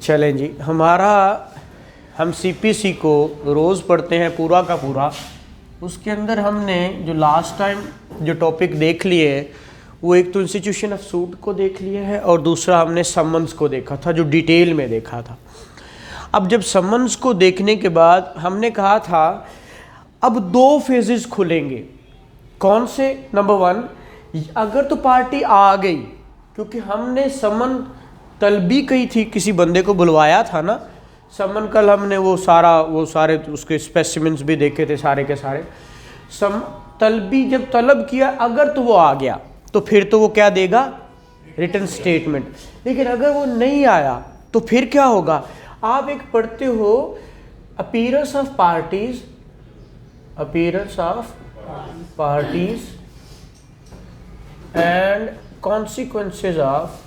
चलें जी, हम सीपीसी को रोज़ पढ़ते हैं पूरा का पूरा। उसके अंदर हमने जो लास्ट टाइम जो टॉपिक देख लिए है वो एक तो इंस्टीट्यूशन ऑफ सूट को देख लिया है और दूसरा हमने समन्स को देखा था, जो डिटेल में देखा था। अब जब समन्स को देखने के बाद हमने कहा था अब दो फेजेस खुलेंगे। कौन से? नंबर वन, अगर तो पार्टी आ गई, क्योंकि हमने समन तलबी कही थी, किसी बंदे को बुलवाया था ना समन, कल हमने वो सारे उसके स्पेसिमेंट्स भी देखे थे सारे के सारे। तलबी जब तलब किया, अगर तो वो आ गया तो फिर तो वो क्या देगा? Written statement. लेकिन अगर वो नहीं आया तो फिर क्या होगा? आप एक पढ़ते हो appearance of parties and consequences of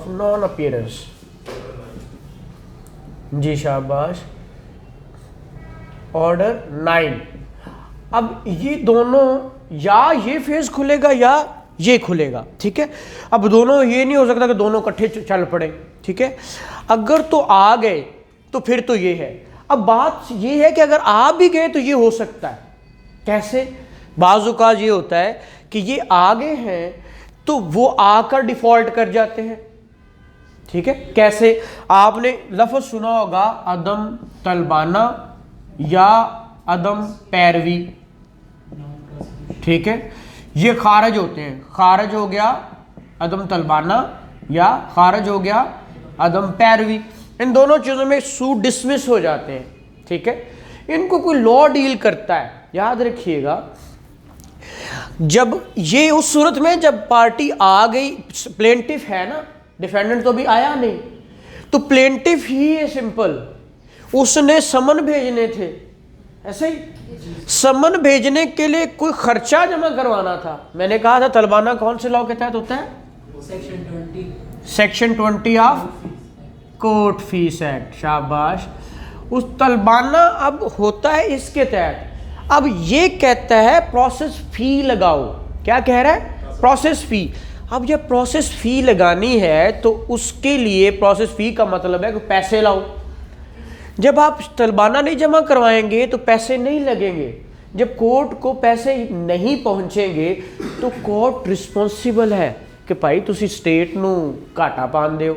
non appearance. जी शाबाश। ऑर्डर 9। अब ये दोनों, या ये फेज खुलेगा या ये खुलेगा, ठीक है। अब दोनों, ये नहीं हो सकता कि दोनों इकट्ठे चल पड़े, ठीक है। अगर तो आ गए तो फिर तो ये है। अब बात ये है कि अगर आ भी गए तो ये हो सकता है। कैसे? बाज़-औक़ात ये होता है कि ये आ गए हैं तो वो आकर डिफॉल्ट कर जाते हैं, ठीक है। कैसे? आपने लफ्ज़ सुना होगा अदम तलबाना या अदम पैरवी, ठीक है। ये खारिज होते हैं। खारिज हो गया अदम तलबाना या खारिज हो गया अदम पैरवी। इन दोनों चीज़ों में सूट डिसमिस हो जाते हैं, ठीक है। इनको कोई लॉ डील करता है। याद रखिएगा, जब ये उस सूरत में जब पार्टी आ गई, प्लेंटिफ है ना, डिफेंडेंट तो भी आया नहीं, तो प्लेंटिफ ही है सिंपल, उसने समन भेजने थे। ऐसे ही समन भेजने के लिए कोई खर्चा जमा करवाना था। मैंने कहा था तलबाना कौन से लॉ के तहत होता है? Section 20 of court fees act. शाबाश। उस तलबाना अब होता है इसके तहत। अब ये कहता है प्रोसेस फी लगाओ। क्या कह रहा है? प्रोसेस फी। अब जब प्रोसेस फी लगानी है तो उसके लिए प्रोसेस फी का मतलब है कि पैसे लाओ। जब आप तलबाना नहीं जमा करवाएंगे तो पैसे नहीं लगेंगे। जब कोर्ट को पैसे नहीं पहुंचेंगे तो कोर्ट रिस्पॉन्सिबल है कि भाई तुसी स्टेट नू घाटा पान दियो,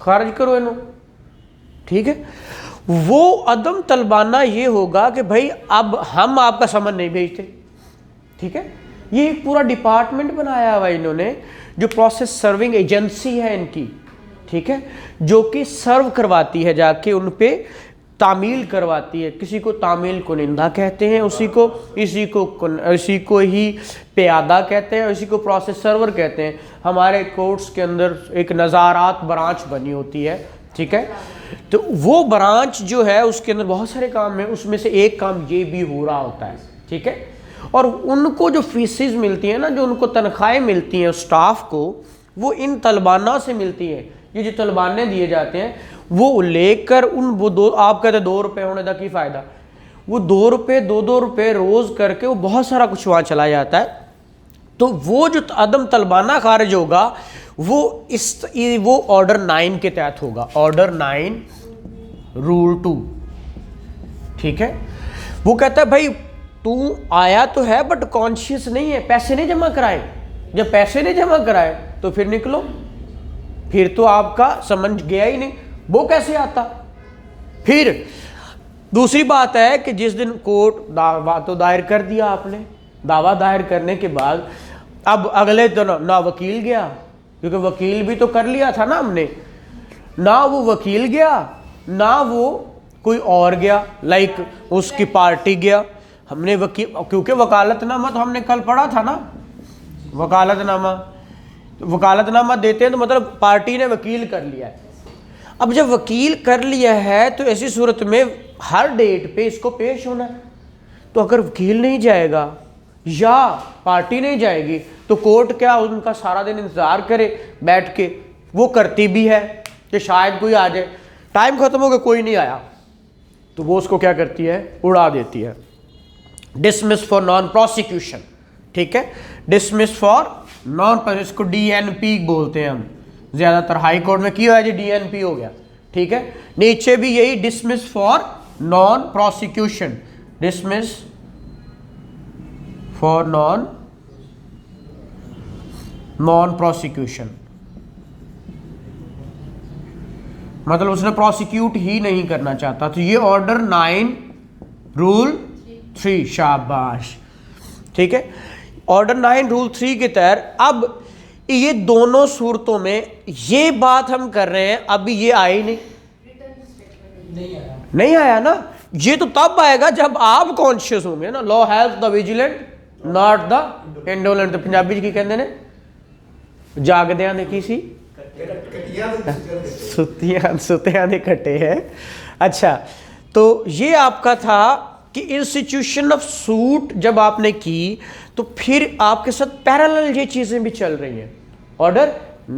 खारिज करो इनू, ठीक है। वो अदम तलबाना ये होगा कि भाई अब हम आपका समन नहीं भेजते, ठीक है। ये एक पूरा डिपार्टमेंट बनाया हुआ इन्होंने, जो प्रोसेस सर्विंग एजेंसी है इनकी, ठीक है, जो कि सर्व करवाती है, जाके उन पे तामील करवाती है। किसी को तामील कुनिंदा कहते हैं, इसी को ही प्यादा कहते हैं, इसी को प्रोसेस सर्वर कहते हैं। हमारे कोर्ट्स के अंदर एक नज़ारात ब्रांच बनी होती है, ठीक है। तो वो ब्रांच जो है उसके अंदर बहुत सारे काम है, उसमें से एक काम ये भी हो रहा होता है, ठीक है। और उनको जो फीसिस मिलती है ना, जो उनको तनख्वाहें मिलती हैं स्टाफ को, वो इन तलबाना से मिलती है। ये जो तलबाने दिए जाते हैं वो लेकर आप कहते हैं 2 रुपये होने का की फ़ायदा, वो 2 रुपये 2 रुपये रोज़ करके वो बहुत सारा कुछ वहाँ चला जाता है। तो वो जो अदम तलबाना खारिज होगा वो ऑर्डर 9 के तहत होगा। ऑर्डर 9 रूल 2, ठीक है। वो कहता है भाई तू आया तो है बट कॉन्शियस नहीं है, पैसे नहीं जमा कराए। जब पैसे नहीं जमा कराए तो फिर निकलो, फिर तो आपका समझ गया ही नहीं, वो कैसे आता। फिर दूसरी बात है कि जिस दिन कोर्ट दावा तो दायर कर दिया आपने, दावा दायर करने के बाद अब अगले दिन ना वकील गया, क्योंकि वकील भी तो कर लिया था ना हमने, ना वो वकील गया ना वो कोई और गया, लाइक उसकी पार्टी गया। हमने वकील, क्योंकि वकालतनामा तो हमने कल पढ़ा था ना, वकालतनामा देते हैं तो मतलब पार्टी ने वकील कर लिया है। अब जब वकील कर लिया है तो ऐसी सूरत में हर डेट पे इसको पेश होना है। तो अगर वकील नहीं जाएगा या पार्टी नहीं जाएगी तो कोर्ट क्या उनका सारा दिन इंतज़ार करे बैठ के? वो करती भी है कि शायद कोई आ जाए, टाइम ख़त्म हो गया कोई नहीं आया तो वो उसको क्या करती है? उड़ा देती है। डिसमिस फॉर नॉन प्रोसिक्यूशन, ठीक है, डिसमिस फॉर नॉन, इसको डीएनपी बोलते हैं हम, ज्यादातर हाई कोर्ट में किया है जी, डीएनपी हो गया, ठीक है। नीचे भी यही, dismiss for non prosecution, dismiss for non prosecution, मतलब उसने प्रोसिक्यूट ही नहीं करना चाहता। तो ये ऑर्डर 9 रूल 3, शाबाश, ठीक है। ऑर्डर 9 रूल 3 के तहत अब ये दोनों सूरतों में ये बात हम कर रहे हैं, अभी ये आई नहीं आया ना। ये तो तब आएगा जब आप कॉन्शियस होंगे ना। Law help the vigilant not the indolent. तो पंजाबी की कहते ने जागदियां ने की सी सुतियां ने कटे हैं। अच्छा, तो ये आपका था कि इंस्टीट्यूशन ऑफ सूट जब आपने की तो फिर आपके साथ पैरेलल ये चीजें भी चल रही हैं। ऑर्डर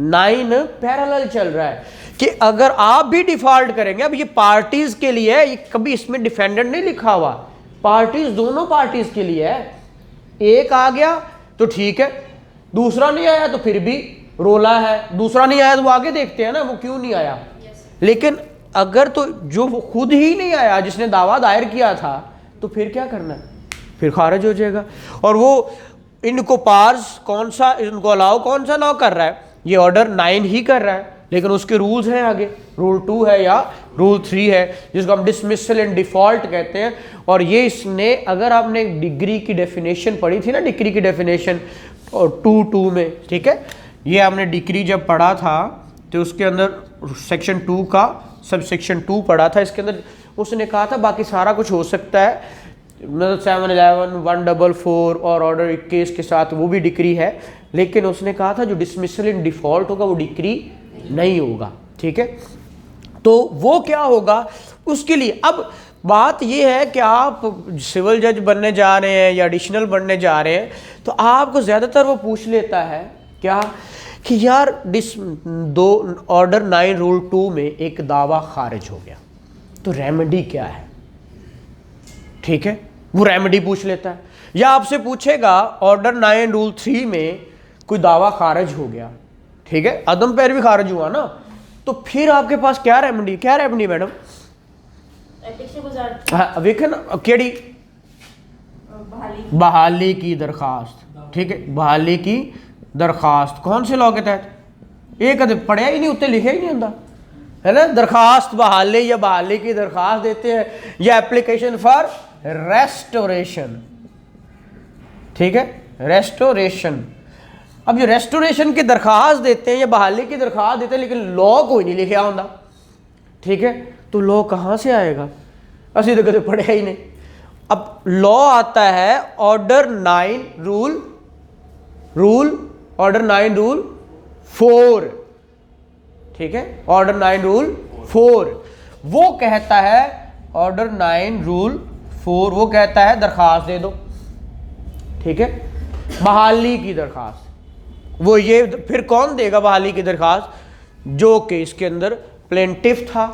9 पैरेलल चल रहा है कि अगर आप भी डिफॉल्ट करेंगे, अब ये पार्टीज के लिए है, ये कभी इसमें डिफेंडेंट नहीं लिखा हुआ, पार्टीज दोनों पार्टीज के लिए है। एक आ गया तो ठीक है, दूसरा नहीं आया तो फिर भी रोला है, दूसरा नहीं आया तो वो आगे देखते हैं ना वो क्यों नहीं आया। लेकिन अगर तो जो वो खुद ही नहीं आया जिसने दावा दायर किया था, तो फिर क्या करना है, फिर खारिज हो जाएगा। और वो इनको पार्स कौन सा, इनको अलाउ कौन सा लॉ कर रहा है, ये ऑर्डर 9 ही कर रहा है, लेकिन उसके रूल्स हैं आगे, रूल 2 है या रूल 3 है, जिसको हम डिसमिसल एंड डिफॉल्ट कहते हैं। और ये इसने, अगर आपने डिग्री की डेफिनेशन पढ़ी थी ना, डिग्री की डेफिनेशन और 2 में, ठीक है, ये आपने डिग्री जब पढ़ा था तो उसके अंदर सेक्शन 2 का सब सेक्शन 2 पढ़ा था। इसके अंदर उसने कहा था बाकी सारा कुछ हो सकता है, मतलब 711, 144 और ऑर्डर 21 के साथ वो भी डिक्री है, लेकिन उसने कहा था जो डिसमिसल इन डिफॉल्ट होगा वो डिक्री नहीं होगा, ठीक है। तो वो क्या होगा उसके लिए, अब बात ये है कि आप सिविल जज बनने जा रहे हैं या एडिशनल बनने जा रहे हैं, तो आपको ज़्यादातर वो पूछ लेता है क्या कि यार ऑर्डर 9 रूल 2 में एक दावा खारिज हो गया तो रेमेडी क्या है, ठीक है, वो रेमेडी पूछ लेता है। या आपसे पूछेगा ऑर्डर 9 रूल 3 में कोई दावा खारिज हो गया, ठीक है, अदम पैर भी खारिज हुआ ना, तो फिर आपके पास क्या रेमेडी, क्या रेमेडी मैडम, केड़ी, बहाली की दरखास्त, ठीक है, बहाली की दरखास्त कौन से लॉ के तहत, एक पढ़िया ही नहीं, उत्ते लिखे ही नहीं होता है ना, दरखास्त बहाली या बहाली की दरखास्त देते हैं, या एप्लीकेशन फॉर रेस्टोरेशन, ठीक है, रेस्टोरेशन। अब जो रेस्टोरेशन की दरखास्त देते हैं या बहाली की दरखास्त देते हैं, लेकिन लॉ कोई नहीं लिखा होता, ठीक है, तो लॉ कहाँ से आएगा, असि तो कभी पढ़िया ही नहीं। अब लॉ आता है ऑर्डर 9 ऑर्डर 9 रूल 4, ठीक है, ऑर्डर 9 रूल 4 वो कहता है, ऑर्डर 9 रूल 4 वो कहता है दरखास्त दे दो, ठीक है, बहाली की दरखास्त। वो ये फिर कौन देगा बहाली की दरखास्त, जो केस के अंदर प्लेंटिफ था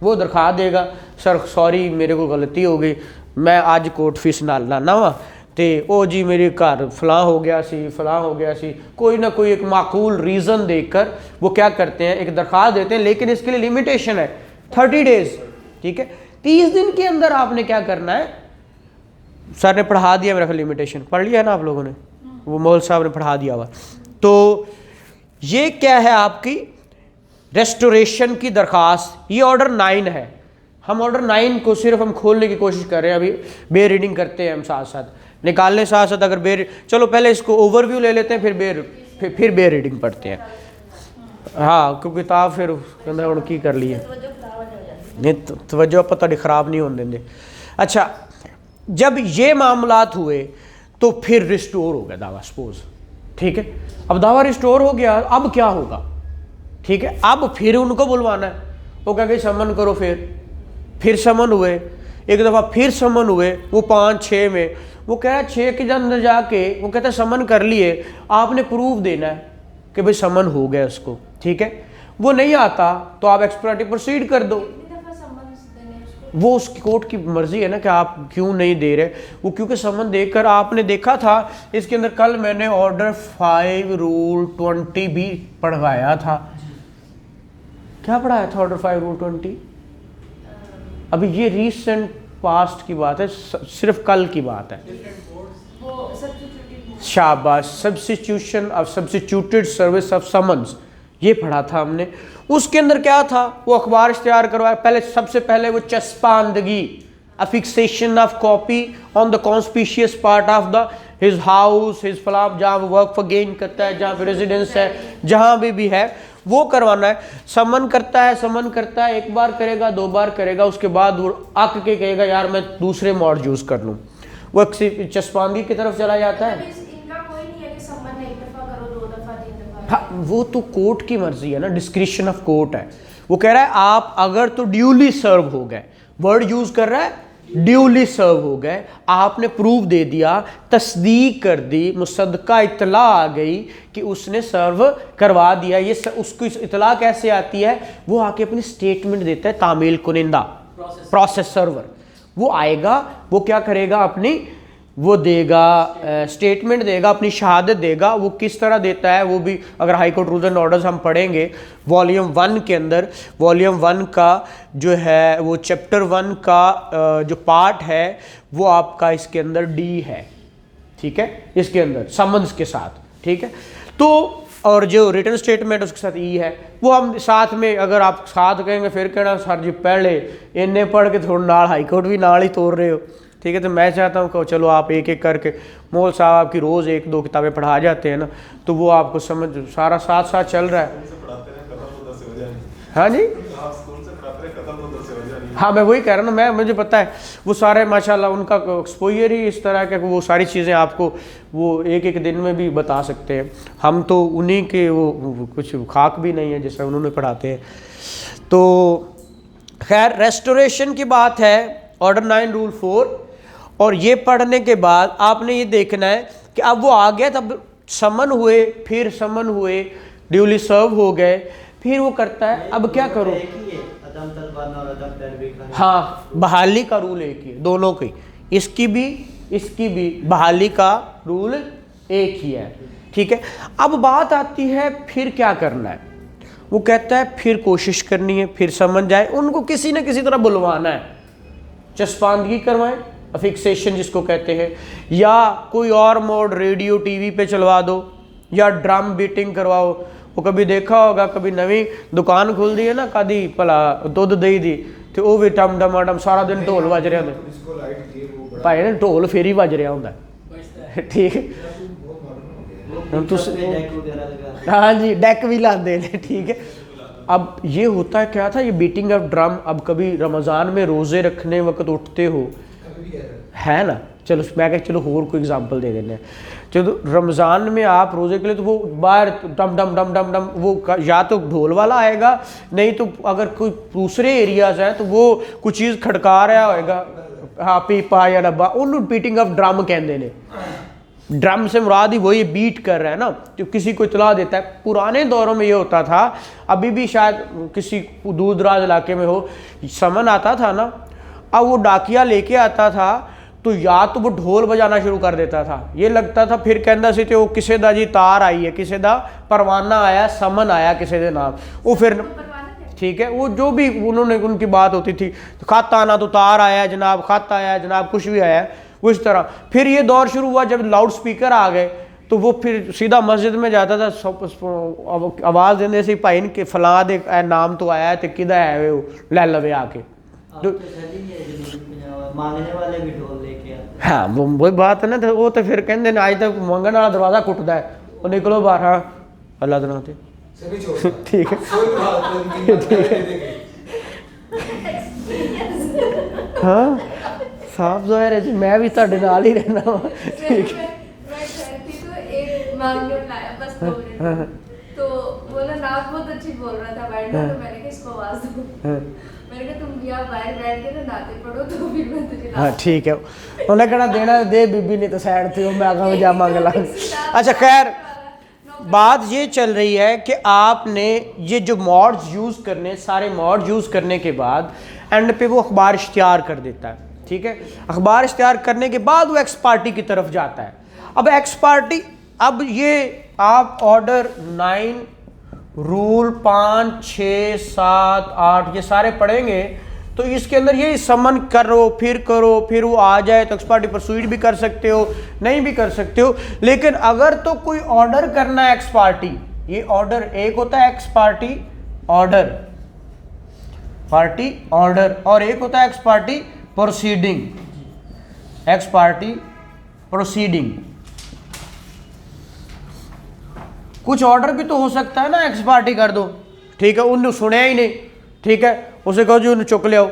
वो दरखास्त देगा, सर सॉरी मेरे को गलती हो गई, मैं आज कोर्ट फीस नाल लाना वा ते ओ जी मेरे घर फलां हो गया सी, कोई ना कोई एक माकूल रीज़न देकर वो क्या करते हैं, एक दरखास्त देते हैं, लेकिन इसके लिए लिमिटेशन है 30 डेज, ठीक है, 30 दिन के अंदर आपने क्या करना है, सर ने पढ़ा दिया मेरा लिमिटेशन, पढ़ लिया ना आप लोगों ने, वो मौल साहब ने पढ़ा दिया हुआ। तो ये क्या है आपकी रेस्टोरेशन की दरखास्त, ये ऑर्डर 9 है। हम ऑर्डर 9 को सिर्फ हम खोलने की कोशिश कर रहे हैं, अभी बे रीडिंग करते हैं हम साथ साथ, निकालने साथ साथ, अगर चलो पहले इसको ओवरव्यू ले लेते हैं, फिर बे रीडिंग पढ़ते हैं, हाँ, क्योंकि किताब फिर कहना हूँ की कर लिए नहीं, तवज्जो पता नहीं ख़राब नहीं होने देंगे। अच्छा, जब ये मामलात हुए तो फिर रिस्टोर हो गया दावा, सपोज, ठीक है, अब दावा रिस्टोर हो गया, अब क्या होगा, ठीक है, अब फिर उनको बुलवाना है, वो कह के समन करो, फिर समन हुए, एक दफ़ा फिर समन हुए, वो 5-6 में, वो कह रहा है 6 के अंदर जाके वो कहता है समन कर लिए, आपने प्रूफ देना है कि भाई समन हो गया उसको, ठीक है, वो नहीं आता तो आप एक्सप्लोरेटिव प्रोसीड कर दो, वो उस कोर्ट की मर्जी है ना कि आप क्यों नहीं दे रहे, वो क्योंकि समन देकर आपने देखा था इसके अंदर, कल मैंने ऑर्डर 5 रूल 20 भी पढ़वाया था। क्या पढ़ाया था ऑर्डर 5 रूल 20? अभी ये रीसेंट पास्ट की बात है, सिर्फ कल की बात है। शाबाश, substitution of substituted service of summons, ये पढ़ा था हमने। उसके अंदर क्या था, वो अखबार इश्तिहार करवाया। पहले सबसे पहले वो चस्पांदगी, affixation of copy on the conspicuous part of the his house, his फलाम, जहाँ वो वर्क फॉर गेन करता है, जहाँ पे रेजिडेंस है, जहाँ भी है वो करवाना है। समन करता है, एक बार करेगा, 2 बार करेगा, उसके बाद वो आक के कहेगा यार मैं दूसरे मोड यूज़ कर लूँ, वो चस्पांदगी की तरफ चला जाता है। हाँ, वो तो कोर्ट की मर्जी है ना, डिस्क्रिशन ऑफ कोर्ट है। वो कह रहा है आप अगर तो ड्यूली सर्व हो गए, वर्ड यूज कर रहा है, ड्यूली सर्व हो गए, आपने प्रूफ दे दिया, तस्दीक कर दी, मुसद्दका इतला आ गई कि उसने सर्व करवा दिया। ये उसको इतला कैसे आती है, वो आके अपनी स्टेटमेंट देता है तामील कुनिंदा, प्रोसेस सर्वर, वो आएगा, वो क्या करेगा, अपनी वो देगा, स्टेटमेंट देगा, अपनी शहादत देगा। वो किस तरह देता है वो भी, अगर high court rules and orders हम पढ़ेंगे वॉल्यूम 1 के अंदर, वॉल्यूम 1 का जो है वो चैप्टर 1 का जो पार्ट है वो आपका इसके अंदर डी है, ठीक है, इसके अंदर समन्स के साथ, ठीक है। तो और जो रिटन स्टेटमेंट उसके साथ ई है, वो हम साथ में, अगर आप साथ कहेंगे फिर कहना सर जी पहले इन्ने पढ़ के थोड़ा नाल हाई कोर्ट भी नाल ही तोड़ रहे हो, ठीक है। तो मैं चाहता हूँ कि चलो आप एक एक करके, मोल साहब आपकी रोज़ 1-2 किताबें पढ़ा जाते हैं ना, तो वो आपको समझ सारा साथ साथ चल रहा है। हाँ जी, हाँ मैं वही कह रहा हूँ ना, मुझे पता है वो सारे माशाल्लाह उनका एक्सपोजर ही इस तरह का, वो सारी चीज़ें आपको वो एक एक दिन में भी बता सकते हैं। हम तो उन्हीं के वो कुछ खाक भी नहीं है जैसे उन्होंने पढ़ाते हैं। तो खैर रेस्टोरेशन की बात है, ऑर्डर 9 रूल 4, और ये पढ़ने के बाद आपने ये देखना है कि अब वो आ गया, तब समन हुए, फिर समन हुए, ड्यूली सर्व हो गए, फिर वो करता है अब क्या करो। हाँ, बहाली का रूल एक ही है दोनों की, इसकी भी बहाली का रूल एक ही है, ठीक है। अब बात आती है फिर क्या करना है, वो कहता है फिर कोशिश करनी है, फिर समझ जाए, उनको किसी न किसी तरह बुलवाना है, चस्पांदगी करवाएं, अफिक्सेशन जिसको कहते हैं, या कोई और मोड रेडियो टीवी पे चलवा दो, या ड्रम बीटिंग करवाओ। वो कभी देखा होगा, कभी नवी दुकान खुल दी है ना, कभी भला दुध दही दी, तो वो भी टम डमाडम सारा दिन ढोल बज रहा होंगे भाई ना, ढोल फेर ही बज रहा होंगे, ठीक है। हाँ जी, डेक भी लाते हैं, ठीक है। अब ये होता है क्या था, ये बीटिंग ऑफ ड्रम, अब कभी रमज़ान में रोज़े रखने वक्त उठते हो, है ना, चलो मैं कह चलो और कोई एग्जांपल दे देने, चलो रमज़ान में आप रोज़े के लिए, तो वो बाहर डम डम डम डम डम, वो या तो ढोल वाला आएगा, नहीं तो अगर कोई दूसरे एरियाज हैं तो वो कुछ चीज़ खड़का रहा होएगा, हाँ पीपा या डब्बा, उन्होंने बीटिंग ऑफ ड्रम कहते हैं। ड्रम से मुराद ही वही बीट कर रहा है ना, जो किसी को इतला देता है। पुराने दौरों में ये होता था, अभी भी शायद किसी दूर दराज इलाके में हो, समन आता था ना, अब वो डाकिया लेके आता था, तो या तो वो ढोल बजाना शुरू कर देता था, ये लगता था फिर कहता सी तो किसी दा जी तार आई है, किसी दा परवाना आया, समन आया किसी के नाम, वो फिर ठीक है, वो जो भी उन्होंने उनकी बात होती थी, तो खत आना तो तार आया जनाब, खत आया जनाब, कुछ भी आया, वो इस तरह। फिर ये दौर शुरू हुआ जब लाउड स्पीकर आ गए, तो वो फिर सीधा मस्जिद में जाता था, आवाज़ देने से भाई इनके फलां दे नाम तो आया है, तो किदा है वो ले लवे आके, मांगने वाले भी ढोल लेके आते। हाँ वो वही बात है ना, तो वो तो फिर कहते हैं आज तक मंगन वाला दरवाजा कुटदा है, वो निकलो बाहर, हाँ अल्लाह दे नाम ते, ठीक है, हाँ साफ ज़ाहिर है जी, मैं भी ਤੁਹਾਡੇ ਨਾਲ ही रहना वा, ठीक है। तो वो ना नाम बहुत अच्छी बोल रहा था बैठ, तो मैंने कहा इसको आवाज दो, मैंने कहा तुम यहाँ बाहर बैठ के ना नाते पढ़ो, तो फिर मैं तुझे हाँ ठीक है, उन्हें कहना देना दे बीबी, नहीं तो साइड थे, मैं आगे जा मांग ला। अच्छा खैर बात ये चल रही है कि आपने ये जो मॉड्स यूज़ करने, सारे मॉड यूज़ करने के बाद एंड पे वो अखबार इश्तिहार कर देता है, ठीक है। अखबार इश्तिहार करने के बाद वो एक्स पार्टी की तरफ जाता है। अब एक्स पार्टी, अब ये आप ऑर्डर 9, रूल 5, 6, 7, 8 ये सारे पढ़ेंगे तो इसके अंदर ये समन करो, फिर वो आ जाए तो एक्स पार्टी परसुइड भी कर सकते हो, नहीं भी कर सकते हो। लेकिन अगर तो कोई ऑर्डर करना है एक्स पार्टी, ये ऑर्डर एक होता है एक्स पार्टी ऑर्डर, और एक होता है x party proceeding, x party proceeding. कुछ ऑर्डर भी तो हो सकता है ना एक्स पार्टी कर दो, ठीक है, उन्होंने सुने ही नहीं, ठीक है, उसे कहो जी उन्हें चुक ले आओ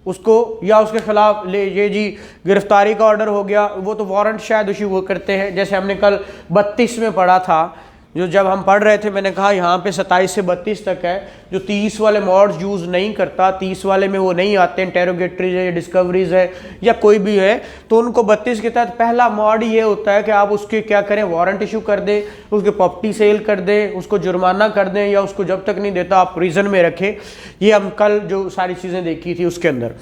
उसको, या उसके खिलाफ ले ये जी गिरफ्तारी का ऑर्डर हो गया, वो तो वारंट शायद उसी वो करते हैं। जैसे हमने कल 32 में पढ़ा था, जो जब हम पढ़ रहे थे मैंने कहा यहाँ पे 27 से 32 तक है, जो 30 वाले मॉड्स यूज़ नहीं करता, 30 वाले में वो नहीं आते, इंटेरोगेटरीज है या डिस्कवरीज है या कोई भी है, तो उनको 32 के तहत पहला मॉड ये होता है कि आप उसके क्या करें, वारंट इशू कर दें, उसके प्रॉपर्टी सेल कर दें, उसको जुर्माना कर दें, या उसको जब तक नहीं देता आप प्रिजन में रखें। ये हम कल जो सारी चीज़ें देखी थी उसके अंदर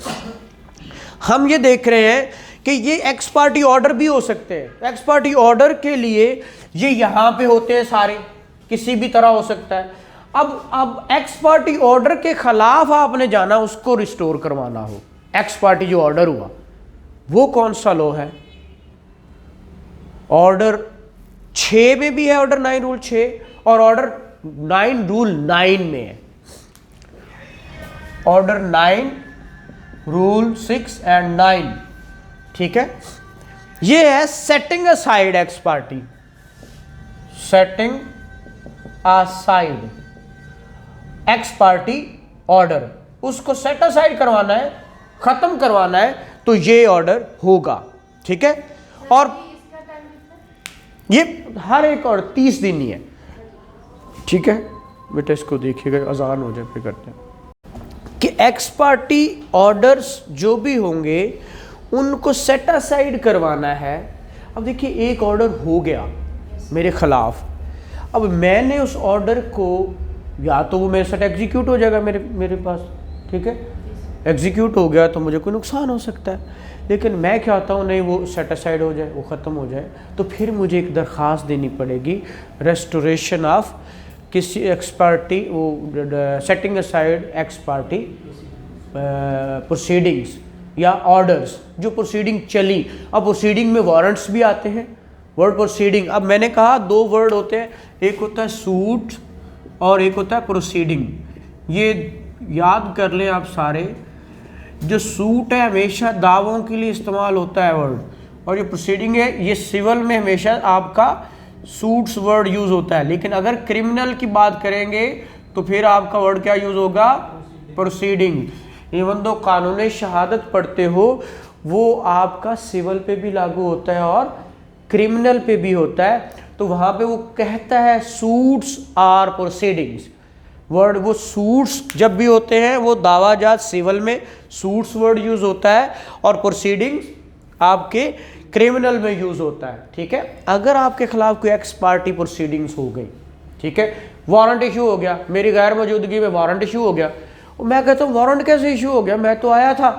हम ये देख रहे हैं कि ये एक्स पार्टी ऑर्डर भी हो सकते हैं। एक्स पार्टी ऑर्डर के लिए ये यहाँ पे होते हैं सारे, किसी भी तरह हो सकता है। अब एक्स पार्टी ऑर्डर के खिलाफ आपने जाना, उसको रिस्टोर करवाना हो, एक्स पार्टी जो ऑर्डर हुआ वो कौन सा लॉ है? ऑर्डर 6 में भी है, ऑर्डर 9 रूल 6, और ऑर्डर 9 रूल 9 में है। ऑर्डर 9 रूल 6 एंड 9, ठीक है। ये है setting aside x party, setting aside x party order, उसको सेट असाइड करवाना है, खत्म करवाना है, तो ये ऑर्डर होगा, ठीक है। और ये हर एक और 30 दिन ही है, ठीक है बेटा। इसको देखिएगा, अजान हो जाए फिर करते हैं कि एक्स पार्टी ऑर्डर्स जो भी होंगे उनको सेट असाइड करवाना है। अब देखिए एक ऑर्डर हो गया मेरे खिलाफ, अब मैंने उस ऑर्डर को, या तो वो मेरे साथ एग्जीक्यूट हो जाएगा मेरे पास, ठीक है, एग्जीक्यूट हो गया तो मुझे कोई नुकसान हो सकता है, लेकिन मैं चाहता हूँ नहीं वो सेट असाइड हो जाए, वो ख़त्म हो जाए, तो फिर मुझे एक दरख्वास्त देनी पड़ेगी, रेस्टोरेशन ऑफ किसी एक्स पार्टी, वो setting aside x party proceedings या ऑर्डर्स, जो प्रोसीडिंग चली। अब प्रोसीडिंग में वारंट्स भी आते हैं, वर्ड प्रोसीडिंग। अब मैंने कहा 2 वर्ड होते हैं, एक होता है सूट और एक होता है प्रोसीडिंग। ये याद कर लें आप सारे, जो सूट है हमेशा दावों के लिए इस्तेमाल होता है वर्ड, और ये प्रोसीडिंग है ये सिविल में हमेशा आपका सूट्स वर्ड यूज़ होता है। लेकिन अगर क्रिमिनल की बात करेंगे तो फिर आपका वर्ड क्या यूज़ होगा? प्रोसीडिंग। इवन दो कानून शहादत पढ़ते हो वो आपका सिविल पे भी लागू होता है और क्रिमिनल पे भी होता है, तो वहाँ पे वो कहता है सूट्स आर प्रोसीडिंग्स। वर्ड वो सूट्स जब भी होते हैं वो दावाजात सिविल में सूट्स वर्ड यूज़ होता है, और प्रोसीडिंग्स आपके क्रिमिनल में यूज़ होता है, ठीक है। अगर आपके खिलाफ कोई एक्स पार्टी प्रोसीडिंग्स हो गई, ठीक है, वारंट इशू हो गया, मेरी गैर मौजूदगी में वारंट इशू हो गया, मैं कहता हूँ वारंट कैसे इशू हो गया, मैं तो आया था,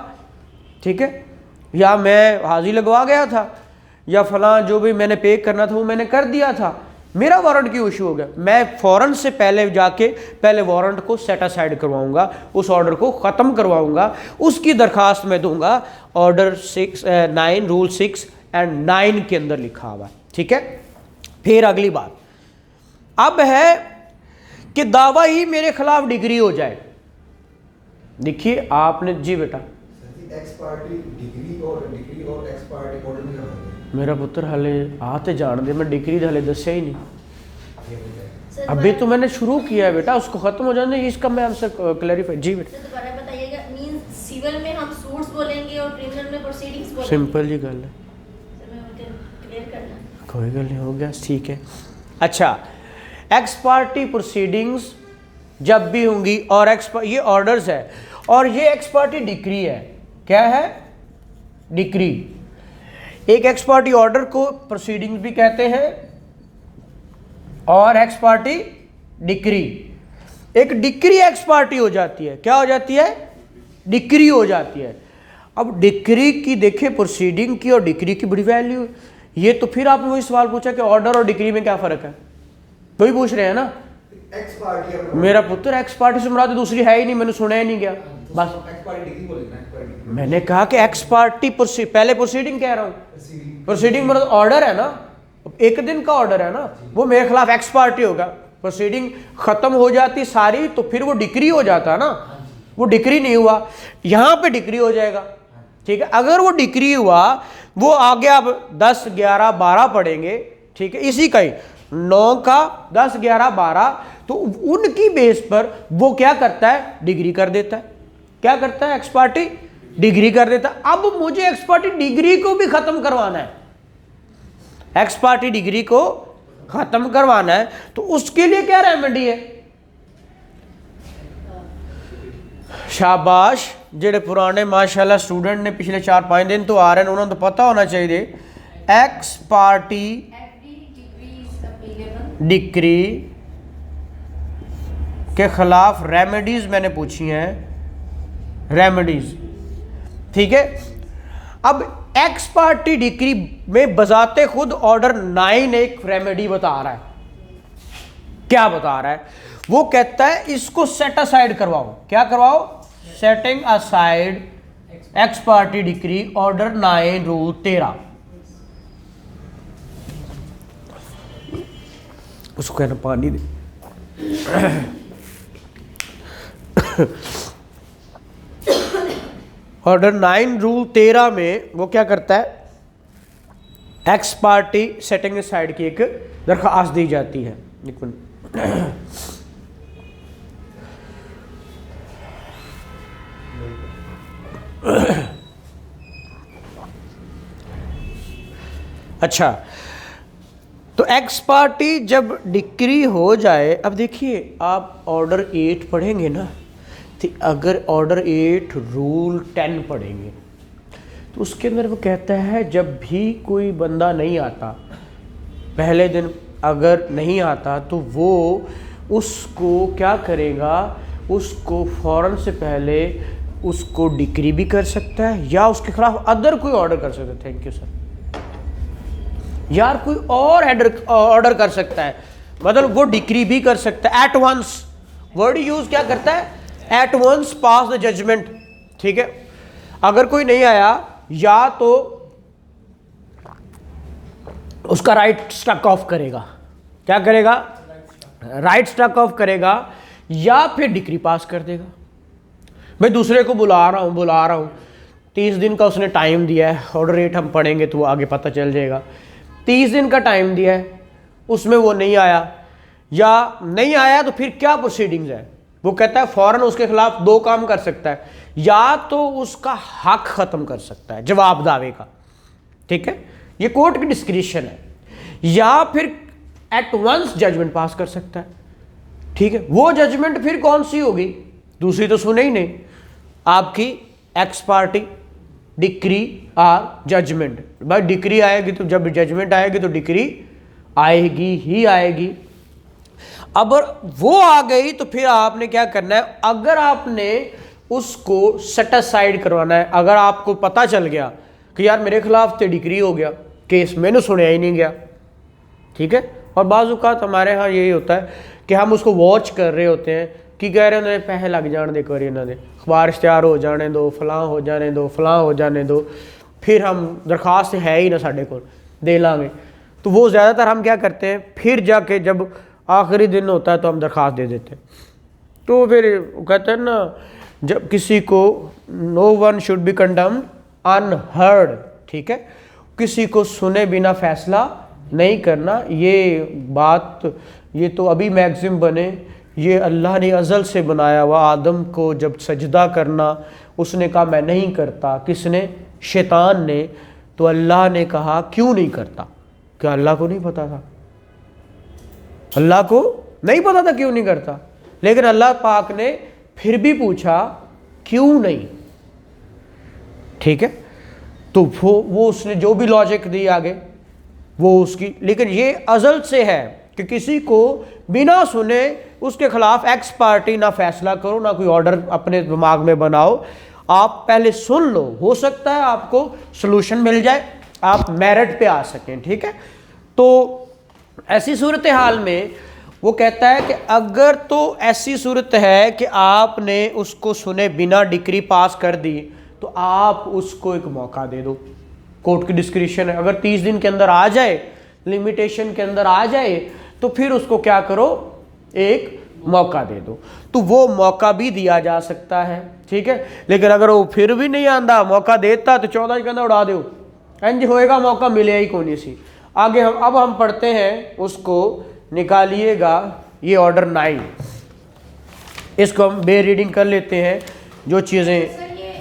ठीक है, या मैं हाजिरी लगवा गया था, या फलां जो भी मैंने पे करना था वो मैंने कर दिया था, मेरा वारंट क्यों इशू हो गया? मैं फ़ौरन से पहले जाके पहले वारंट को सेट असाइड करवाऊंगा, उस ऑर्डर को ख़त्म करवाऊंगा, उसकी दरखास्त मैं दूंगा। ऑर्डर 9 रूल 6 एंड 9 के अंदर लिखा हुआ है, ठीक है। फिर अगली बात अब है कि दावा ही मेरे खिलाफ डिग्री हो जाए। देखिए आपने जी बेटा एक्स पार्टी डिग्री और एक्स पार्टी ऑर्डर नहीं करना। मेरा पुत्र हले आते जान दे, मैं डिग्री हले दसिया ही नहीं, अभी तो मैंने शुरू किया है बेटा, उसको खत्म हो जाने इसका मैं आपसे क्लैरिफाई। जी बेटा दोबारा बताइएगा, मींस सिविल में हम सूट्स बोलेंगे और क्रिमिनल में प्रोसीडिंग्स बोलेंगे। सिंपल जी गल है, क्लियर करना, कोई गल नहीं, हो गया, ठीक है। अच्छा, एक्स पार्टी प्रोसीडिंग्स जब भी होंगी और ये ऑर्डर्स है, और ये एक्स पार्टी डिक्री है। क्या है? डिक्री। एक एक्स पार्टी ऑर्डर को प्रोसीडिंग्स भी कहते हैं और एक्स पार्टी डिक्री। एक डिक्री एक्स पार्टी हो जाती है, क्या हो जाती है? डिक्री हो जाती है। अब डिक्री की देखिए, प्रोसीडिंग की और डिक्री की बड़ी वैल्यू है। ये तो फिर आपने वही सवाल पूछा कि ऑर्डर और डिक्री में क्या फर्क है, वही पूछ रहे हैं ना। एक्स पार्टी मेरा पुत्र एक्स पार्टी से मुराद दूसरी है ही नहीं, मैंने सुना ही नहीं गया बस। एक्स पार्टी डिग्री बोलेंगे ना, एक्स पार्टी डिग्री। मैंने कहा कि एक्स पार्टी पहले प्रोसीडिंग कह रहा हूँ, प्रोसीडिंग मतलब ऑर्डर है ना, एक दिन का ऑर्डर है ना, वो मेरे खिलाफ एक्स पार्टी होगा। प्रोसीडिंग खत्म हो जाती सारी तो फिर वो डिक्री हो जाता है ना, वो डिक्री नहीं हुआ, यहाँ पे डिक्री हो जाएगा। ठीक है, अगर वो डिक्री हुआ, वो आगे आप 10, 11, 12 पढ़ेंगे। ठीक है, इसी का ही 9 का 10, 11, 12, तो उनकी बेस पर वो क्या करता है? डिग्री कर देता है। क्या करता है? एक्स पार्टी डिग्री कर देता है। अब मुझे एक्स पार्टी डिग्री को भी खत्म करवाना है, एक्स पार्टी डिग्री को खत्म करवाना है, तो उसके लिए क्या रेमेडी है? शाबाश, जेडे पुराने माशाल्लाह स्टूडेंट ने पिछले 4-5 दिन तो आ रहे हैं, उन्होंने तो पता होना चाहिए एक्स पार्टी डिक्री के खिलाफ रेमेडीज मैंने पूछी हैं, रेमेडीज। ठीक है, अब एक्स पार्टी डिक्री में बजाते खुद ऑर्डर 9 एक रेमेडी बता रहा है। क्या बता रहा है? वो कहता है इसको सेट असाइड करवाओ। क्या करवाओ? Setting aside x party decree order 9 rule 13। उसको कहना पानी दे। ऑर्डर 9 रूल 13 में वो क्या करता है? एक्स पार्टी सेटिंग असाइड की एक दरख्वास्त दी जाती है। एक मिनट, अच्छा, तो एक्स पार्टी जब डिक्री हो जाए, अब देखिए आप ऑर्डर 8 पढ़ेंगे ना, तो अगर ऑर्डर 8 रूल 10 पढ़ेंगे तो उसके अंदर वो कहता है जब भी कोई बंदा नहीं आता, पहले दिन अगर नहीं आता तो वो उसको क्या करेगा? उसको फ़ौरन से पहले उसको डिक्री भी कर सकता है या उसके खिलाफ अदर कोई ऑर्डर कर सकता है। Thank you sir. यार कोई और ऑर्डर कर सकता है, मतलब वो डिक्री भी कर सकता है। एट वंस वर्ड यूज क्या करता है? At once pass the judgment. ठीक है, अगर कोई नहीं आया या तो उसका राइट स्टक ऑफ करेगा। क्या करेगा? राइट स्टक ऑफ करेगा या फिर डिक्री पास कर देगा। मैं दूसरे को बुला रहा हूँ 30 दिन का उसने टाइम दिया है, ऑर्डर 8 हम पढ़ेंगे तो वो आगे पता चल जाएगा। 30 दिन का टाइम दिया है, उसमें वो नहीं आया या नहीं आया तो फिर क्या प्रोसीडिंग्स है? वो कहता है फौरन उसके खिलाफ 2 काम कर सकता है, या तो उसका हक खत्म कर सकता है जवाब दावे का, ठीक है, ये कोर्ट की डिस्क्रिप्शन है, या फिर एट वंस जजमेंट पास कर सकता है। ठीक है, वो जजमेंट फिर कौन सी होगी? दूसरी तो सुने ही नहीं, आपकी एक्स पार्टी डिक्री और जजमेंट। भाई डिक्री आएगी तो जब जजमेंट आएगी तो डिक्री आएगी ही आएगी। अब वो आ गई तो फिर आपने क्या करना है? अगर आपने उसको सेटिस्फाइड करवाना है, अगर आपको पता चल गया कि यार मेरे खिलाफ तो डिक्री हो गया, केस मैंने सुनया ही नहीं गया, ठीक है। और बाज़ औक़ात हमारे यहाँ यही होता है कि हम उसको वॉच कर रहे होते हैं कि कह रहे हैं पैसे लग जाने दे, करी इन्होंने अखबार इश्तिहार हो जाने दो, फलां हो जाने दो, फलां हो जाने दो, फिर हम दरख्वास्त है ही ना साढ़े को दे लाँगे। तो वो ज़्यादातर हम क्या करते हैं, फिर जाके जब आखिरी दिन होता है तो हम दरख्वास्त दे देते हैं। तो फिर कहते हैं ना, जब किसी को no one should be condemned unheard, ठीक है, किसी को सुने बिना फैसला नहीं करना। ये बात ये तो अभी मैक्सिम बने, ये अल्लाह ने अज़ल से बनाया हुआ। आदम को जब सजदा करना उसने कहा मैं नहीं करता, किसने? शैतान ने। तो अल्लाह ने कहा क्यों नहीं करता? क्या अल्लाह को नहीं पता था? अल्लाह को नहीं पता था क्यों नहीं करता, लेकिन अल्लाह पाक ने फिर भी पूछा क्यों नहीं, ठीक है। तो वो उसने जो भी लॉजिक दी आगे वो उसकी, लेकिन ये अज़ल से है, कि किसी को बिना सुने उसके खिलाफ एक्स पार्टी ना फैसला करो, ना कोई ऑर्डर अपने दिमाग में बनाओ। आप पहले सुन लो, हो सकता है आपको सोल्यूशन मिल जाए, आप मेरिट पे आ सकें। ठीक है, तो ऐसी सूरत हाल में वो कहता है कि अगर तो ऐसी सूरत है कि आपने उसको सुने बिना डिग्री पास कर दी, तो आप उसको एक मौका दे दो। कोर्ट की डिस्क्रिप्शन है, अगर 30 दिन के अंदर आ जाए, लिमिटेशन के अंदर आ जाए, तो फिर उसको क्या करो, एक मौका दे दो। तो वो मौका भी दिया जा सकता है। ठीक है, लेकिन अगर वो फिर भी नहीं आंदा, मौका देता तो 14 के अंदर उड़ा दो, इंज होएगा, मौका मिले ही कौन सी। आगे हम पढ़ते हैं, उसको निकालिएगा ये ऑर्डर 9, इसको हम बे रीडिंग कर लेते हैं जो चीज़ें। सर ये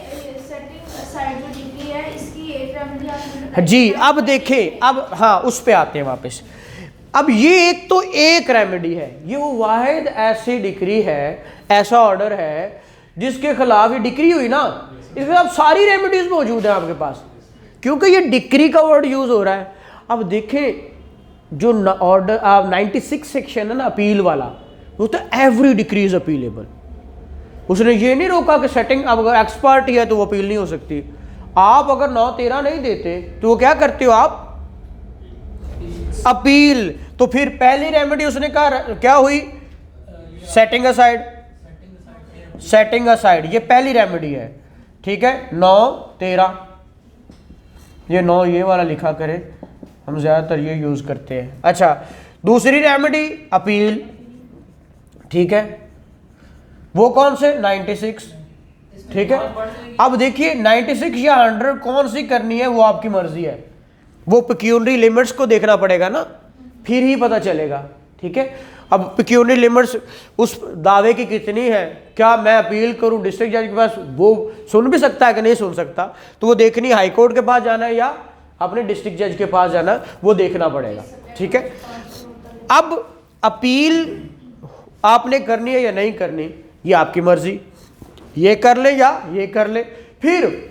सेटिंग साइड जो डिग्री है इसकी एक रेमेडी आपने जी अब देखें, अब हाँ उस पे आते हैं वापस। अब ये एक तो एक रेमेडी है, ये वो वाहिद ऐसी डिक्री है, ऐसा ऑर्डर है जिसके खिलाफ ये डिक्री हुई ना, इसमें अब सारी रेमेडीज मौजूद हैं आपके पास, क्योंकि ये डिक्री का वर्ड यूज हो रहा है। अब देखें जो ऑर्डर 96 सेक्शन है ना अपील वाला, वो तो एवरी डिक्री इज अपीलेबल। उसने ये नहीं रोका कि सेटिंग अब अगर एक्सपर्ट है तो वो अपील नहीं हो सकती। आप अगर 9-13 नहीं देते तो वो क्या करते हो आप, अपील। तो फिर पहली रेमेडी उसने कहा क्या हुई, सेटिंग असाइड, सेटिंग असाइड, ये पहली रेमेडी है। ठीक है, 9-13, ये 9 ये वाला लिखा करें, हम ज़्यादातर ये यूज़ करते हैं। अच्छा, दूसरी रेमेडी अपील। ठीक है, वो कौन से, 96। ठीक है, अब देखिए 96 या 100 कौन सी करनी है वो आपकी मर्जी है, वो पेक्यूनरी लिमिट्स को देखना पड़ेगा ना, फिर ही पता चलेगा। ठीक है, अब पेक्यूनरी लिमिट्स उस दावे की कितनी है, क्या मैं अपील करूं डिस्ट्रिक्ट जज के पास, वो सुन भी सकता है कि नहीं सुन सकता, तो वो देखनी हाई कोर्ट के पास जाना है या अपने डिस्ट्रिक्ट जज के पास जाना, वो देखना पड़ेगा। ठीक है, अब अपील आपने करनी है या नहीं करनी, ये आपकी मर्जी, ये कर ले या ये कर ले। फिर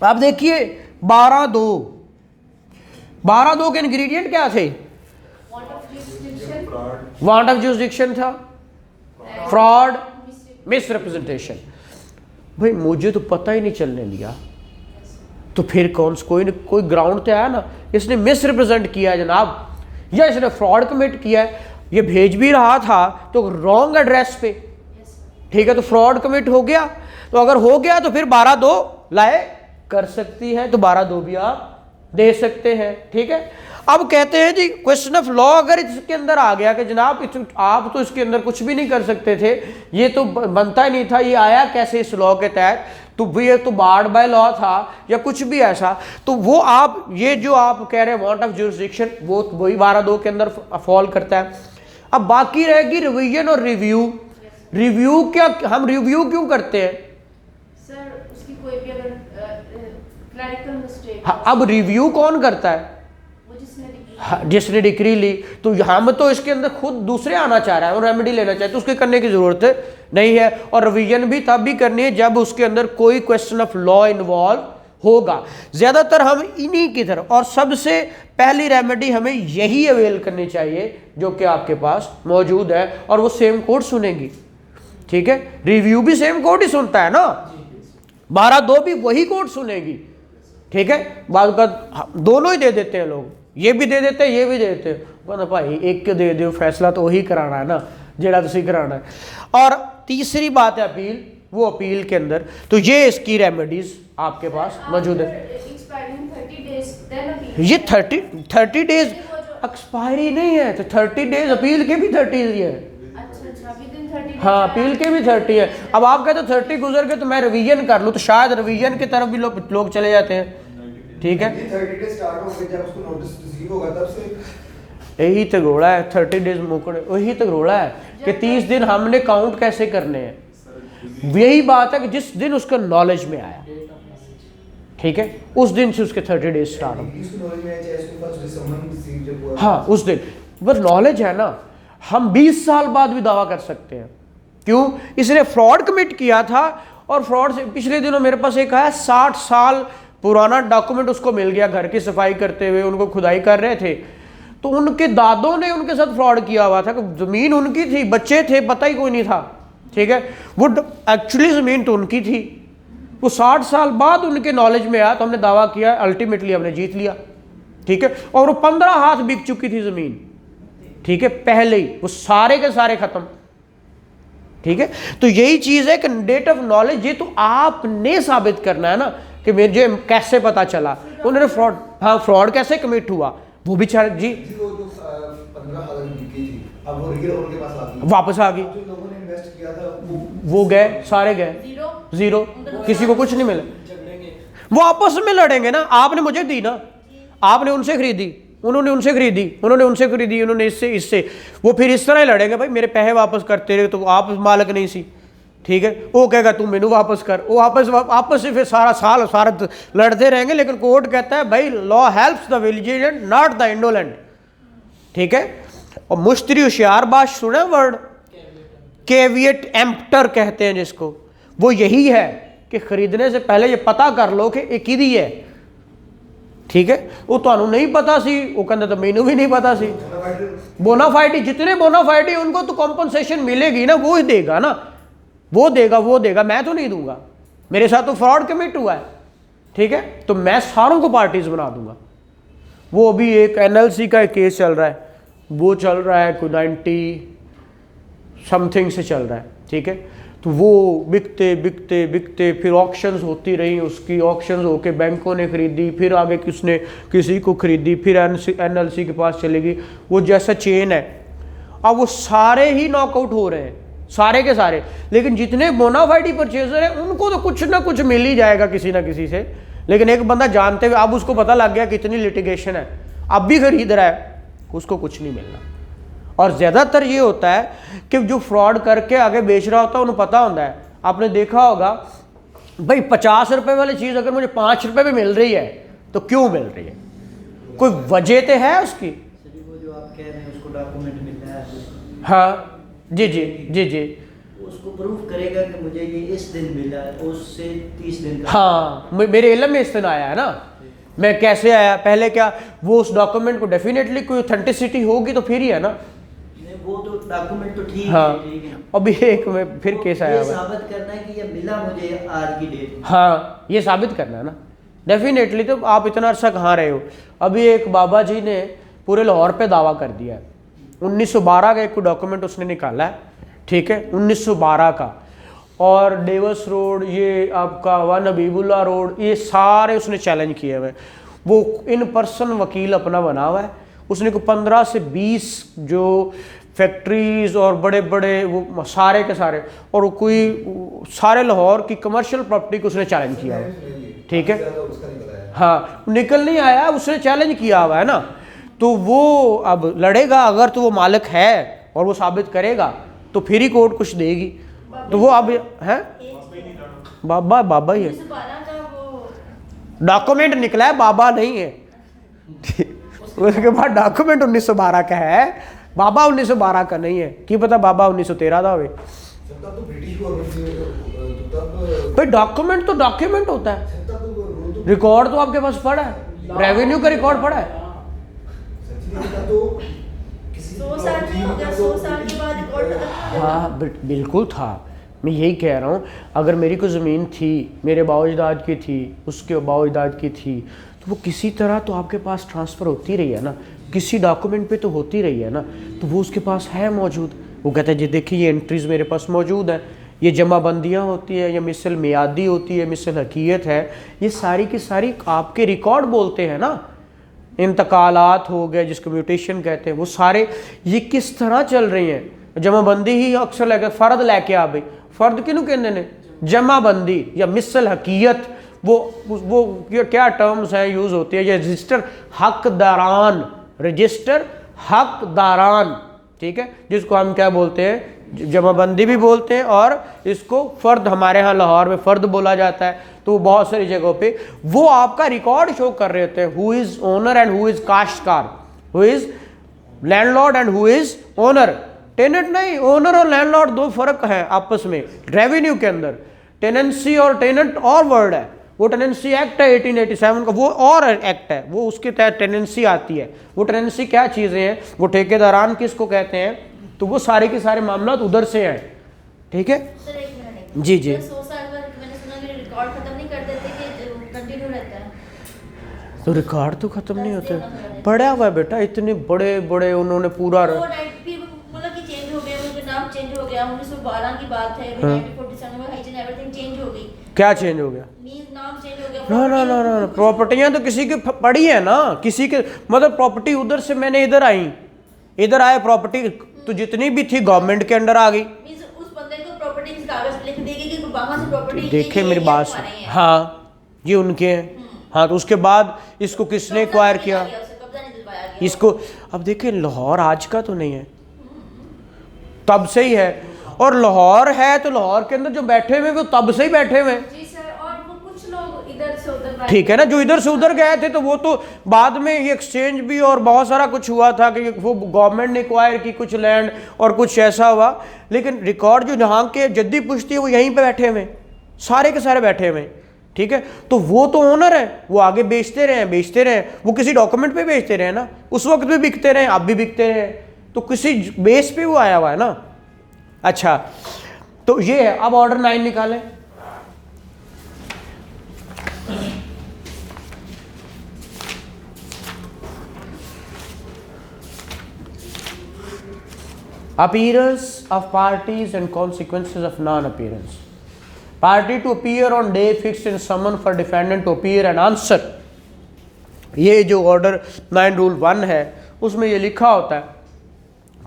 आप देखिए 12(2) के इंग्रेडिएंट क्या थे, वांट ऑफ जुरिस्डिक्शन था, फ्रॉड, मिसरिप्रेजेंटेशन। भाई मुझे तो पता ही नहीं चलने दिया, तो फिर कोई ग्राउंड पे आया ना, इसने मिसरिप्रेजेंट किया है जनाब, या इसने फ्रॉड कमिट किया है, ये भेज भी रहा था तो रॉन्ग एड्रेस पे। ठीक है, तो फ्रॉड कमिट हो गया, तो अगर हो गया तो फिर 12(2) लाए कर सकती है, तो 12(2) भी आप दे सकते हैं। ठीक है, अब कहते हैं जी क्वेश्चन ऑफ लॉ अगर इसके अंदर आ गया कि जनाब आप तो इसके अंदर कुछ भी नहीं कर सकते थे, ये तो बनता ही नहीं था, ये आया कैसे इस लॉ के तहत, तो ये तो बार्ड बाय लॉ था या कुछ भी ऐसा, तो वो आप ये जो आप कह रहे हैं वांट ऑफ जुरिस्डिक्शन, वो वही 12(2) के अंदर फॉल करता है। अब बाकी रहेगी रिवीजन और रिव्यू। रिव्यू क्या, हम रिव्यू क्यों करते हैं सर, उसकी कोई भी अगर क्लरिकल मिस्टेक, हाँ, अब रिव्यू कौन करता है, वो जिसने डिक्री ली, तो हम तो इसके अंदर खुद दूसरे आना चाह रहा है और रेमेडी लेना चाहते तो उसके करने की जरूरत नहीं है। और रिवीजन भी तब भी करनी है जब उसके अंदर कोई क्वेश्चन ऑफ लॉ इन्वॉल्व होगा। ज्यादातर हम इन्हीं की तरफ, और सबसे पहली रेमेडी हमें यही अवेल करनी चाहिए जो कि आपके पास मौजूद है, और वो सेम कोड सुनेगी। ठीक है, रिव्यू भी सेम कोड ही सुनता है ना, 12(2) भी वही कोड सुनेगी। ठीक है, बाद का दोनों ही दे देते हैं लोग, ये भी दे देते हैं ये भी दे देते हैं, कहना भाई एक के दे दो, फैसला तो वही कराना है ना जेड़ा तुसी कराना है। और तीसरी बात है अपील, वो अपील के अंदर तो ये इसकी रेमेडीज आपके पास मौजूद है। ये 30 डेज एक्सपायरी नहीं है, तो 30 डेज अपील के भी 30 ही है। हाँ, अपील के भी 30 है। अब आप कहते हो 30 गुजर गए तो मैं रिवीजन कर लूँ, तो शायद रिवीजन की तरफ भी लोग चले जाते हैं। ठीक है, 30 डेज स्टार्ट हो गए जब उसको नोटिस रिसीव होगा तब से, यही तो रोड़ा है 30 डेज मुकड़े, वही तो रोड़ा है कि 30 दिन हमने काउंट कैसे करने हैं। यही बात है कि जिस दिन उसका नॉलेज में आया, ठीक है, उस दिन से उसके 30 डेज स्टार्ट हो। हाँ, उस दिन बस नॉलेज है ना, हम 20 साल बाद भी दावा कर सकते हैं। क्यों? इसने फ्रॉड कमिट किया था, और फ्रॉड से पिछले दिनों मेरे पास एक आया 60 साल पुराना डॉक्यूमेंट उसको मिल गया, घर की सफाई करते हुए उनको खुदाई कर रहे थे, तो उनके दादों ने उनके साथ फ्रॉड किया हुआ था, जमीन उनकी थी, बच्चे थे, पता ही कोई नहीं था, ठीक है। वो एक्चुअली जमीन तो उनकी थी, वो 60 साल बाद उनके नॉलेज में आया, तो हमने दावा किया, अल्टीमेटली हमने जीत लिया, ठीक है। और वो 15 हाथ बिक चुकी थी जमीन, ठीक है, पहले ही वो सारे के सारे खत्म, ठीक है। तो यही चीज है कि डेट ऑफ नॉलेज, ये तो आपने साबित करना है ना कि मुझे कैसे पता चला उन्होंने फ्रॉड, हाँ फ्रॉड कैसे कमिट हुआ, वो भी जी वो जो 15,000 बिकी थी, अब वो रियल उनके पास आ गई, वापस आ गई, जो लोगों ने इन्वेस्ट किया था वो गए, सारे गए, जीरो, किसी को कुछ नहीं मिला। वो आपस में लड़ेंगे ना, आपने मुझे दी ना, आपने उनसे खरीदी, उन्होंने उनसे खरीदी, उन्होंने उनसे खरीदी, उन्होंने इससे, वो फिर इस तरह ही लड़ेंगे, भाई मेरे पैसे वापस करते रहे तो आप मालिक नहीं सी, ठीक है। वो कहेगा तुम मेनू वापस कर, वो आपस से फिर सारा साल सारा लड़ते रहेंगे, लेकिन कोर्ट कहता है भाई law helps the vigilant not the indolent, ठीक है। और मुश्तरी होशियार बात सुना वर्ड, कैविएट एम्प्टर कहते हैं जिसको, वो यही है कि खरीदने से पहले ये पता कर लो कि एक किदी है, ठीक है। वो तो नहीं पता सी, वो कहते तो मैनू भी नहीं पता सी, बोनाफाइड, जितने बोनाफाइड उनको तो कॉम्पनसेशन मिलेगी ना, वो ही देगा ना, वो देगा, मैं तो नहीं दूंगा, मेरे साथ तो फ्रॉड कमिट हुआ है, ठीक है, तो मैं सारों को पार्टीज बना दूंगा। वो अभी एक NLC का एक केस चल रहा है, वो चल रहा है कोई 90 समथिंग से चल रहा है, ठीक है। तो वो बिकते बिकते बिकते फिर ऑक्शंस होती रही, उसकी ऑक्शंस होके बैंकों ने खरीदी, फिर आगे किसने किसी को खरीदी, फिर NLC के पास चलेगी, वो जैसा चेन है। अब वो सारे ही नॉकआउट हो रहे हैं, सारे के सारे, लेकिन जितने बोनाफाइड परचेजर हैं उनको तो कुछ ना कुछ मिल ही जाएगा किसी ना किसी से। लेकिन एक बंदा जानते हुए, अब उसको पता लग गया कितनी लिटिगेशन है, अब भी खरीद रहा है, उसको कुछ नहीं मिलना। और ज़्यादातर ये होता है कि जो फ्रॉड करके आगे बेच रहा होता है उन्हें पता होता है, आपने देखा होगा भाई 50 रुपए वाली चीज़ अगर मुझे 5 रुपए में मिल रही है तो क्यों मिल रही है, कोई वजह तो है उसकी। वो जो आप कह रहे हैं उसको डॉक्यूमेंट मिल रहा है, हाँ जी, उसको प्रूफ करेगा कि मुझे ये इस दिन मिला है, उससे 30 दिन का, हाँ मेरे इल्म में इस दिन आया है ना, मैं कैसे आया, पहले क्या वो उस डॉक्यूमेंट को डेफिनेटली कोई ऑथेंटिसिटी होगी तो फिर ही है ना, वो तो डॉक्यूमेंट तो ठीक हाँ। है, ठीक है। अभी एक में फिर केस आया ये हुआ है, साबित करना है कि ये मिला मुझे आज की डेट में, हाँ ये साबित करना है ना डेफिनेटली। तो आप इतना अर्सा कहाँ रहे हो। अभी एक बाबा जी ने पूरे लाहौर पे दावा कर दिया है, 1912 का एक डॉक्यूमेंट उसने निकाला है, ठीक है, 1912 का, और डेवस रोड, ये आपका वन हबीबुल्ला रोड, ये सारे उसने चैलेंज किए हुए। वो इन पर्सन वकील अपना बना हुआ है, उसने को 15 से 20 जो फैक्ट्रीज और बड़े बड़े वो सारे के सारे, और वो कोई सारे लाहौर की कमर्शियल प्रॉपर्टी को उसने चैलेंज किया हुआ है, ठीक है। हाँ निकल नहीं आया, उसने चैलेंज किया हुआ है ना, तो वो अब लड़ेगा, अगर तो वो मालिक है और वो साबित करेगा तो फिर ही कोर्ट कुछ देगी। तो वो अब है बाबा ही है, डॉक्यूमेंट निकला है, बाबा नहीं है। उसके बाद डॉक्यूमेंट 1912 का है, बाबा 1912 का नहीं है, की पता बाबा 1913 का हो। भाई डॉक्यूमेंट तो डॉक्यूमेंट होता है, रिकॉर्ड तो आपके पास पड़ा है, रेवेन्यू का रिकॉर्ड पड़ा है। 100 साल में हो गया, 100 साल के बाद रिकॉर्ड खत्म हो गया। हाँ बिल्कुल था, मैं यही कह रहा हूँ, अगर मेरी कोई ज़मीन थी, मेरे बाओजदाद की थी, उसके बाओजदाद की थी, तो वो किसी तरह तो आपके पास ट्रांसफ़र होती रही है ना, किसी डॉक्यूमेंट पे तो होती रही है ना, तो वो उसके पास है मौजूद। वो कहता है जी देखिए ये एंट्रीज़ मेरे पास मौजूद है, ये जमाबंदियाँ होती है, ये मिसल मियादी होती है, मिसल हकीयत है, ये सारी की सारी आपके रिकॉर्ड बोलते हैं ना। इंतकालात हो गए जिसको म्यूटेशन कहते हैं, वो सारे ये किस तरह चल रही हैं। जमाबंदी ही अक्सर लगे फ़र्द लेके आ भाई, फ़र्द किनू कहते हैं, जमाबंदी या मिसल हकीयत, वो क्या टर्म्स हैं यूज़ होती है, ये रजिस्टर हकदारान, रजिस्टर हकदारान, ठीक है, जिसको हम क्या बोलते हैं, जमाबंदी भी बोलते हैं, और इसको फ़र्द हमारे यहाँ लाहौर में फ़र्द बोला जाता है। तो बहुत सारी जगहों पे वो आपका रिकॉर्ड शो कर रहे होते हैं, who is owner and who is काश्तकार, who is landlord and who is owner. Tenant नहीं, ओनर और लैंडलॉर्ड दो फ़र्क है आपस में रेवेन्यू के अंदर। टेनेंसी और टेनेंट और वर्ड है, वो टेनेंसी एक्ट है 1887 का, वो और एक्ट है, वो उसके तहत टेनेंसी आती है। वो टेनेंसी क्या चीज़ें हैं, वो ठेकेदारान किसको कहते हैं, तो वो सारे के सारे मामला उधर से हैं। ठीक है सर एक मिनट, जी जी। 100 साल बाद मैंने सुना कि रिकॉर्ड खत्म नहीं कर देते कि कंटिन्यू रहता है। तो रिकॉर्ड तो खत्म नहीं होते, पढ़ा हुआ है बेटा, इतने बड़े बड़े उन्होंने पूरा वो मतलब कि चेंज हो गया, उनका नाम चेंज हो गया, 1912 की बात है, 1947 में हाइजन एवरीथिंग चेंज हो गई, क्या चेंज हो गया, मींस नाम चेंज हो गया। ना ना ना ना, प्रॉपर्टियां तो किसी की पड़ी है ना, किसी के मतलब प्रॉपर्टी उधर से मैंने इधर आई, इधर आए प्रॉपर्टी तो जितनी भी थी गवर्नमेंट के अंडर आ गई। मींस उस बंदे को प्रॉपर्टी के कागज लिख देगी कि वहां से प्रॉपर्टी देखे मेरी बात सुन, हाँ ये उनके हैं, हाँ तो उसके बाद इसको किसने एक्वायर किया, कब्जा नहीं दिलवाया गया इसको। अब देखिए लाहौर आज का तो नहीं है, तब से ही है, और लाहौर है तो लाहौर के अंदर जो बैठे हुए वो तब से ही बैठे हुए हैं। जी सर, और वो कुछ लोग इधर से उधर ठीक है ना, जो इधर से उधर गए थे तो वो तो बाद में ये एक्सचेंज भी और बहुत सारा कुछ हुआ था कि वो गवर्नमेंट ने एक्वायर की कुछ लैंड और कुछ ऐसा हुआ, लेकिन रिकॉर्ड जो जहाँ के जद्दी पुश्ती है वो यहीं पे बैठे हुए, सारे के सारे बैठे हुए। ठीक है, तो वो तो ओनर है, वो आगे बेचते रहे, वो किसी डॉक्यूमेंट पे बेचते रहे ना, उस वक्त भी बिकते रहे, अब भी बिकते रहे, तो किसी बेस पे वो आया हुआ है ना। अच्छा तो ये है, अब ऑर्डर 9 निकालें। Appearance of parties and consequences of non-appearance. Party to appear on day fixed in summon for defendant to appear and answer. ये जो ऑर्डर 9 रूल 1 है उसमें ये लिखा होता है,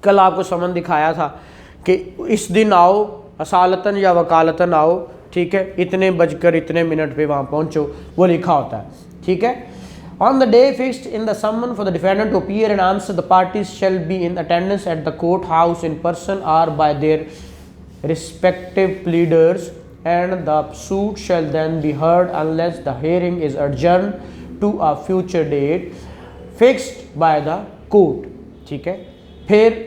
कल आपको समन दिखाया था कि इस दिन आओ, असालतन या वकालतन आओ, ठीक है, इतने बजकर इतने मिनट पे वहाँ पहुँचो, वो लिखा होता है। ठीक है, on the day fixed in the summon for the defendant to appear and answer, the parties shall be in attendance at the courthouse in person or by their respective pleaders, and the suit shall then be heard unless the hearing is adjourned to a future date fixed by the court. ठीक है, फिर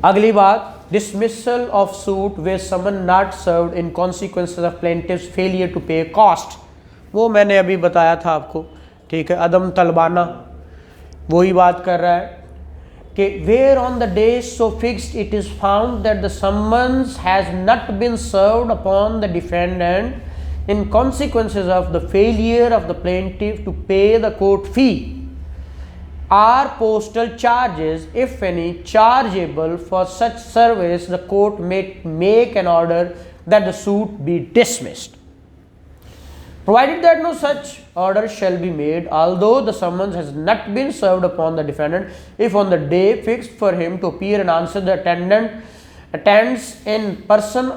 अगली बात, dismissal of suit where summon not served in consequences of plaintiff's failure to pay cost. वो मैंने अभी बताया था आपको। ठीक है, अदम तलबाना वही बात कर रहा है कि where on the day so fixed it is found that the summons has not been served upon the defendant in consequences of the failure of the plaintiff to pay the court fee or postal charges, if any, chargeable for such service, the court may make an order that the suit be dismissed, provided that no such order shall be made, although the summons has not been served upon the defendant, if on the day fixed for him to appear and answer the attendant attends in person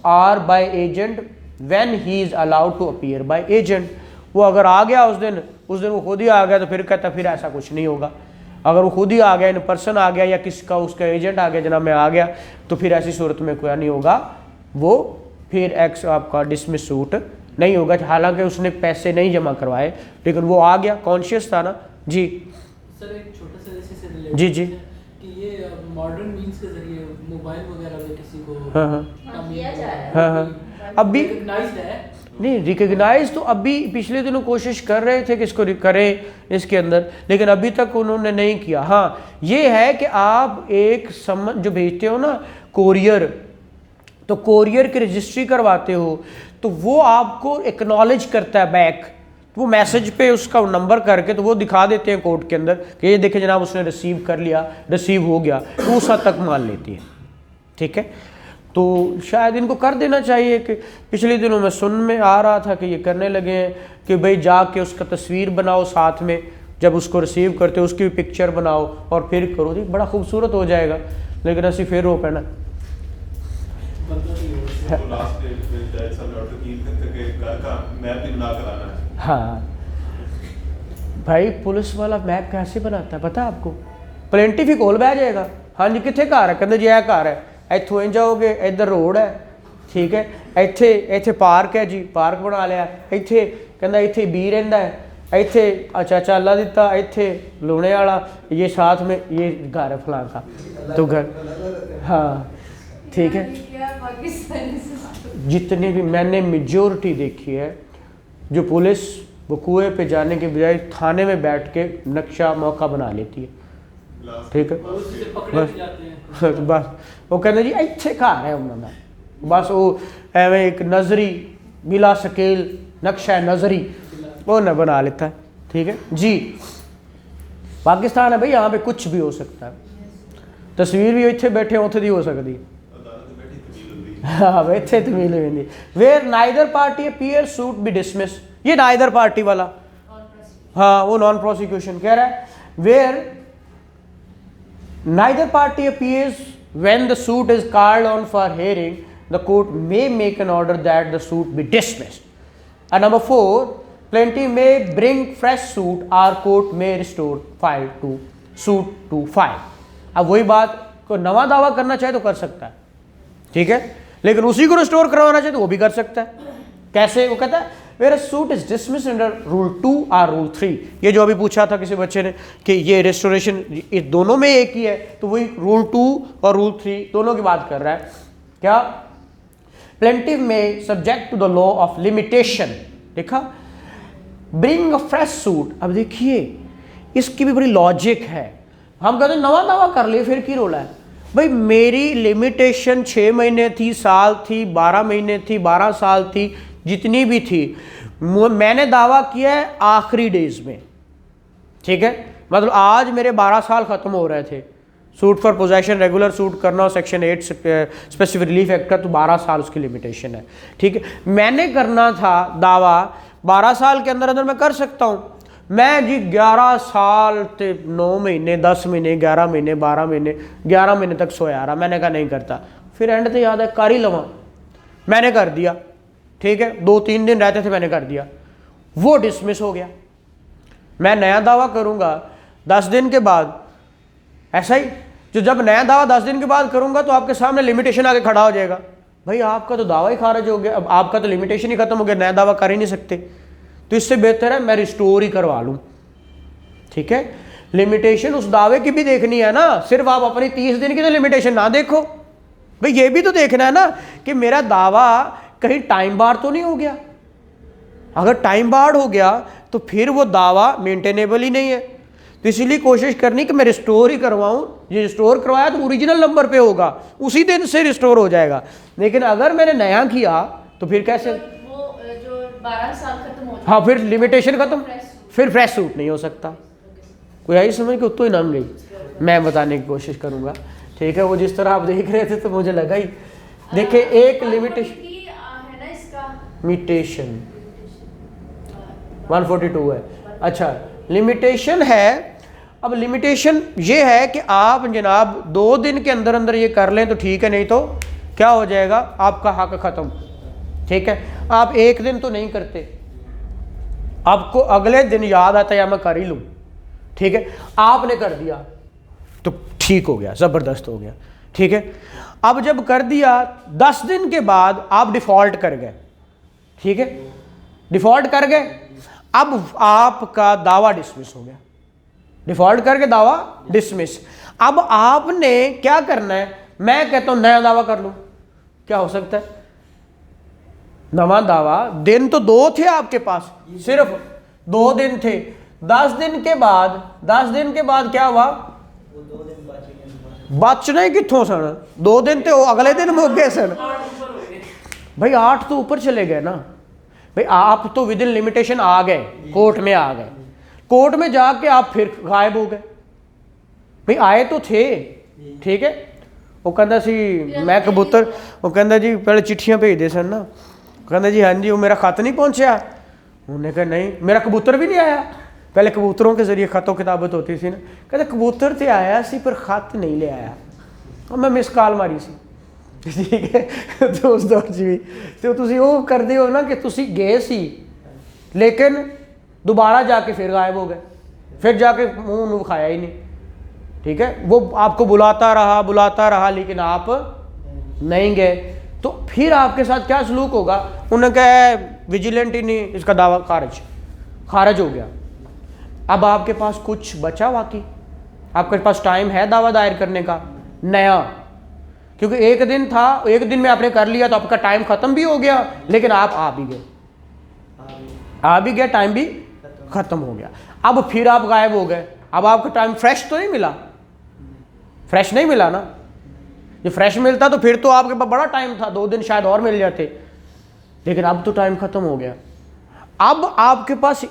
or by agent when he is allowed to appear by agent. वो अगर आ गया उस दिन वो खुद ही आ गया तो फिर कहता फिर ऐसा कुछ नहीं होगा। अगर वो खुद ही आ गया, इन पर्सन आ गया या किसका उसका एजेंट आ गया, जनाब मैं आ गया, तो फिर ऐसी सूरत में कोई नहीं होगा, वो फिर एक्स आपका डिसमिस सूट नहीं होगा, हालांकि उसने पैसे नहीं जमा करवाए, लेकिन वो आ गया, कॉन्शियस था ना। जी सर, एक छोटा सा इसी से रिलेटेड जी जी कि ये मॉडर्न मींस के जरिए मोबाइल वगैरह में किसी को किया जा रहा है। हाँ अभी रिकॉग्नाइज्ड है नहीं, रिकग्नाइज तो अभी पिछले दिनों कोशिश कर रहे थे कि इसको करें इसके अंदर, लेकिन अभी तक उन्होंने नहीं किया। हाँ ये है कि आप एक समन जो भेजते हो ना कोरियर, तो कोरियर की रजिस्ट्री करवाते हो तो वो आपको एक्नॉलेज करता है बैक, वो मैसेज पे उसका नंबर करके तो वो दिखा देते हैं कोर्ट के अंदर कि ये देखे जनाब उसने रिसीव कर लिया, रिसीव हो गया, तो उस हद तक मान लेती है। ठीक है, तो शायद इनको कर देना चाहिए कि पिछले दिनों में सुन में आ रहा था कि ये करने लगे हैं कि भाई जाके उसका तस्वीर बनाओ, साथ में जब उसको रिसीव करते हो उसकी भी पिक्चर बनाओ और फिर करो, तो बड़ा खूबसूरत हो जाएगा। लेकिन ऐसी फिर हो पैना हाँ भाई, पुलिस वाला मैप कैसे बनाता है पता है आपको? प्लेंटिफ ही कोल बह जाएगा, हाँ जी कितने घर है, कहते जी यह घर है, इतों इंज जाओगे इधर रोड है, ठीक है, इत्थे इत्थे पार्क है जी, पार्क बना लिया, इत्थे कहता इत्थे बी रहिंदा है, इत्थे अच्छा चाला दिता, इत्थे लूने वाला, ये साथ में ये घर है फलां का, तो घर हाँ ठीक है। क्या पाकिस्तानी सिस्टम। जितने भी मैंने मेजोरिटी देखी है, जो पुलिस वो कुएं पे जाने के बजाय थाने में बैठ के नक्शा मौका बना लेती है, ठीक है। उससे पकड़े भी जाते हैं। बस वो कहते जी ਇੱਥੇ ਘਰ है उन्होंने, बस वो एवं एक नजरी बिला स्केल नक्शा नजरी वो न बना लेता है, ठीक है जी। पाकिस्तान है भाई, यहाँ पे कुछ भी हो सकता है, तस्वीर भी इतने बैठे उथे दी हो सकती है। हाँ इतने तमील होती where neither party appear suit be dismiss, ये नाइदर पार्टी वाला, हाँ वो नॉन प्रोसिक्यूशन कह रहा है। Where neither party appears when the suit is called on for hearing, the court may make an order that the suit be dismissed. And number 4, plaintiff may bring fresh suit or court may restore file to suit to file. अब वही बात, को नवा दावा करना चाहे तो कर सकता है, ठीक है, लेकिन उसी को रिस्टोर करवाना चाहे तो वो भी कर सकता है। कैसे? वो कहता है wear suit is dismiss under rule 2 और रूल 3। ये जो अभी पूछा था किसी बच्चे ने कि ये रेस्टोरेशन इस दोनों में एक ही है, तो वही रूल 2 और रूल 3 दोनों की बात कर रहा है। क्या? प्लेंटिव में subject to the law of limitation, देखा, ब्रिंग अ फ्रेश सूट। अब देखिए इसकी भी बड़ी लॉजिक है। हम कहते हैं नवा दावा कर ले, फिर की रोला है भाई, मेरी लिमिटेशन 6 महीने थी, साल थी, 12 महीने थी, 12 साल थी, जितनी भी थी, मैंने दावा किया है आखिरी डेज में, ठीक है, मतलब आज मेरे 12 साल ख़त्म हो रहे थे। Suit for possession regular suit करना और सेक्शन 8 स्पेसिफिक रिलीफ एक्ट का तो 12 साल उसकी लिमिटेशन है, ठीक है। मैंने करना था दावा 12 साल के अंदर अंदर मैं कर सकता हूँ। मैं जी 11 साल ते 9 महीने 10 महीने 11 महीने 12 महीने 11 महीने तक सोया रहा, मैंने कहा नहीं करता। फिर एंड तो याद है कर ही लवा, मैंने कर दिया, ठीक है, 2-3 दिन रहते थे, मैंने कर दिया, वो डिसमिस हो गया। मैं नया दावा करूंगा 10 दिन के बाद, ऐसा ही जो जब नया दावा 10 दिन के बाद करूंगा तो आपके सामने लिमिटेशन आके खड़ा हो जाएगा, भाई आपका तो दावा ही खारिज हो गया, अब आपका तो लिमिटेशन ही खत्म हो गया, नया दावा कर ही नहीं सकते। तो इससे बेहतर है मैं रिस्टोर ही करवा लूँ, ठीक है। लिमिटेशन उस दावे की भी देखनी है ना, सिर्फ आप अपनी 30 दिन की तो लिमिटेशन ना देखो भाई, ये भी तो देखना है ना कि मेरा दावा कहीं टाइम बार तो नहीं हो गया। अगर टाइम बार हो गया तो फिर वो दावा मेंटेनेबल ही नहीं है। तो इसीलिए कोशिश करनी कि मैं रिस्टोर ही करवाऊँ। ये रिस्टोर करवाया तो ओरिजिनल नंबर पे होगा, उसी दिन से रिस्टोर हो जाएगा। लेकिन अगर मैंने नया किया तो फिर कैसे? वो जो 12 साल खत्म हो हाँ फिर लिमिटेशन खत्म, फिर फ्रेश सूट नहीं हो सकता। कोई आई समझ के उत्तो ही नाम गई, मैं बताने की कोशिश करूँगा, ठीक है। वो जिस तरह आप देख रहे थे तो मुझे लगा ही, देखिए एक लिमिटेशन है ना इसका लिमिटेशन 142 है, अच्छा लिमिटेशन है। अब लिमिटेशन ये है कि आप जनाब 2 दिन के अंदर अंदर ये कर लें तो ठीक है, नहीं तो क्या हो जाएगा, आपका हक ख़त्म, ठीक है। आप 1 दिन तो नहीं करते, आपको अगले दिन याद आता है या मैं कर ही लूँ, ठीक है, आपने कर दिया तो ठीक हो गया, ज़बरदस्त हो गया, ठीक है। अब जब कर दिया 10 दिन के बाद आप डिफ़ॉल्ट कर गए, ठीक है, डिफ़ॉल्ट कर गए, अब आपका दावा डिसमिस हो गया, डिफ़ॉल्ट करके दावा डिसमिस। अब आपने क्या करना है, मैं कहता हूं नया दावा कर लूं, क्या हो सकता है? नवा दावा, दिन तो 2 थे आपके पास, सिर्फ 2 दिन थे। 10 दिन के बाद क्या हुआ? वो 2 दिन बचे, बचने कितों सन, 2 दिन तो अगले दिन मुक गए सन भाई, 8 तो ऊपर चले गए ना भाई, आप तो विद इन लिमिटेशन आ गए, कोर्ट में आ गए, कोर्ट में जाके आप फिर गायब हो गए भाई, आए तो थे, ठीक है। वो कहता सी मैं कबूतर, वो कहता जी पहले चिट्ठियां भेजते सन ना, कहता जी हाँ जी वो मेरा खत नहीं पहुंचा, उन्होंने कहा नहीं मेरा कबूतर भी नहीं आया, पहले कबूतरों के जरिए खतों किताबत होती थी ना, कहते कबूतर तो आया सी पर खत नहीं ले आया, और मैं मिस कॉल मारी सी, ठीक है। तो उस दौर च भी तो तुसी वो करते हो ना कि तुसी गए सी लेकिन दोबारा जाके फिर गायब हो गए, फिर जाके मुंह खाया ही नहीं, ठीक है। वो आपको बुलाता रहा लेकिन आप नहीं गए, तो फिर आपके साथ क्या सलूक होगा? उन्होंने कहा विजिलेंट ही नहीं, इसका दावा खारिज हो गया। अब आपके पास कुछ बचा? वाकई आपके पास टाइम है दावा दायर करने का नया, क्योंकि एक दिन था, एक दिन में आपने कर लिया तो आपका टाइम खत्म भी हो गया, लेकिन आप आ भी गए, आ भी गया, टाइम भी खत्म हो गया। अब फिर आप गायब हो गए, अब आपका टाइम फ्रेश तो नहीं मिला, फ्रेश नहीं मिला ना। ये फ्रेश मिलता तो फिर तो आपके पास बड़ा टाइम था, 2 दिन शायद और मिल जाते, लेकिन अब तो टाइम खत्म हो गया। अब आपके पास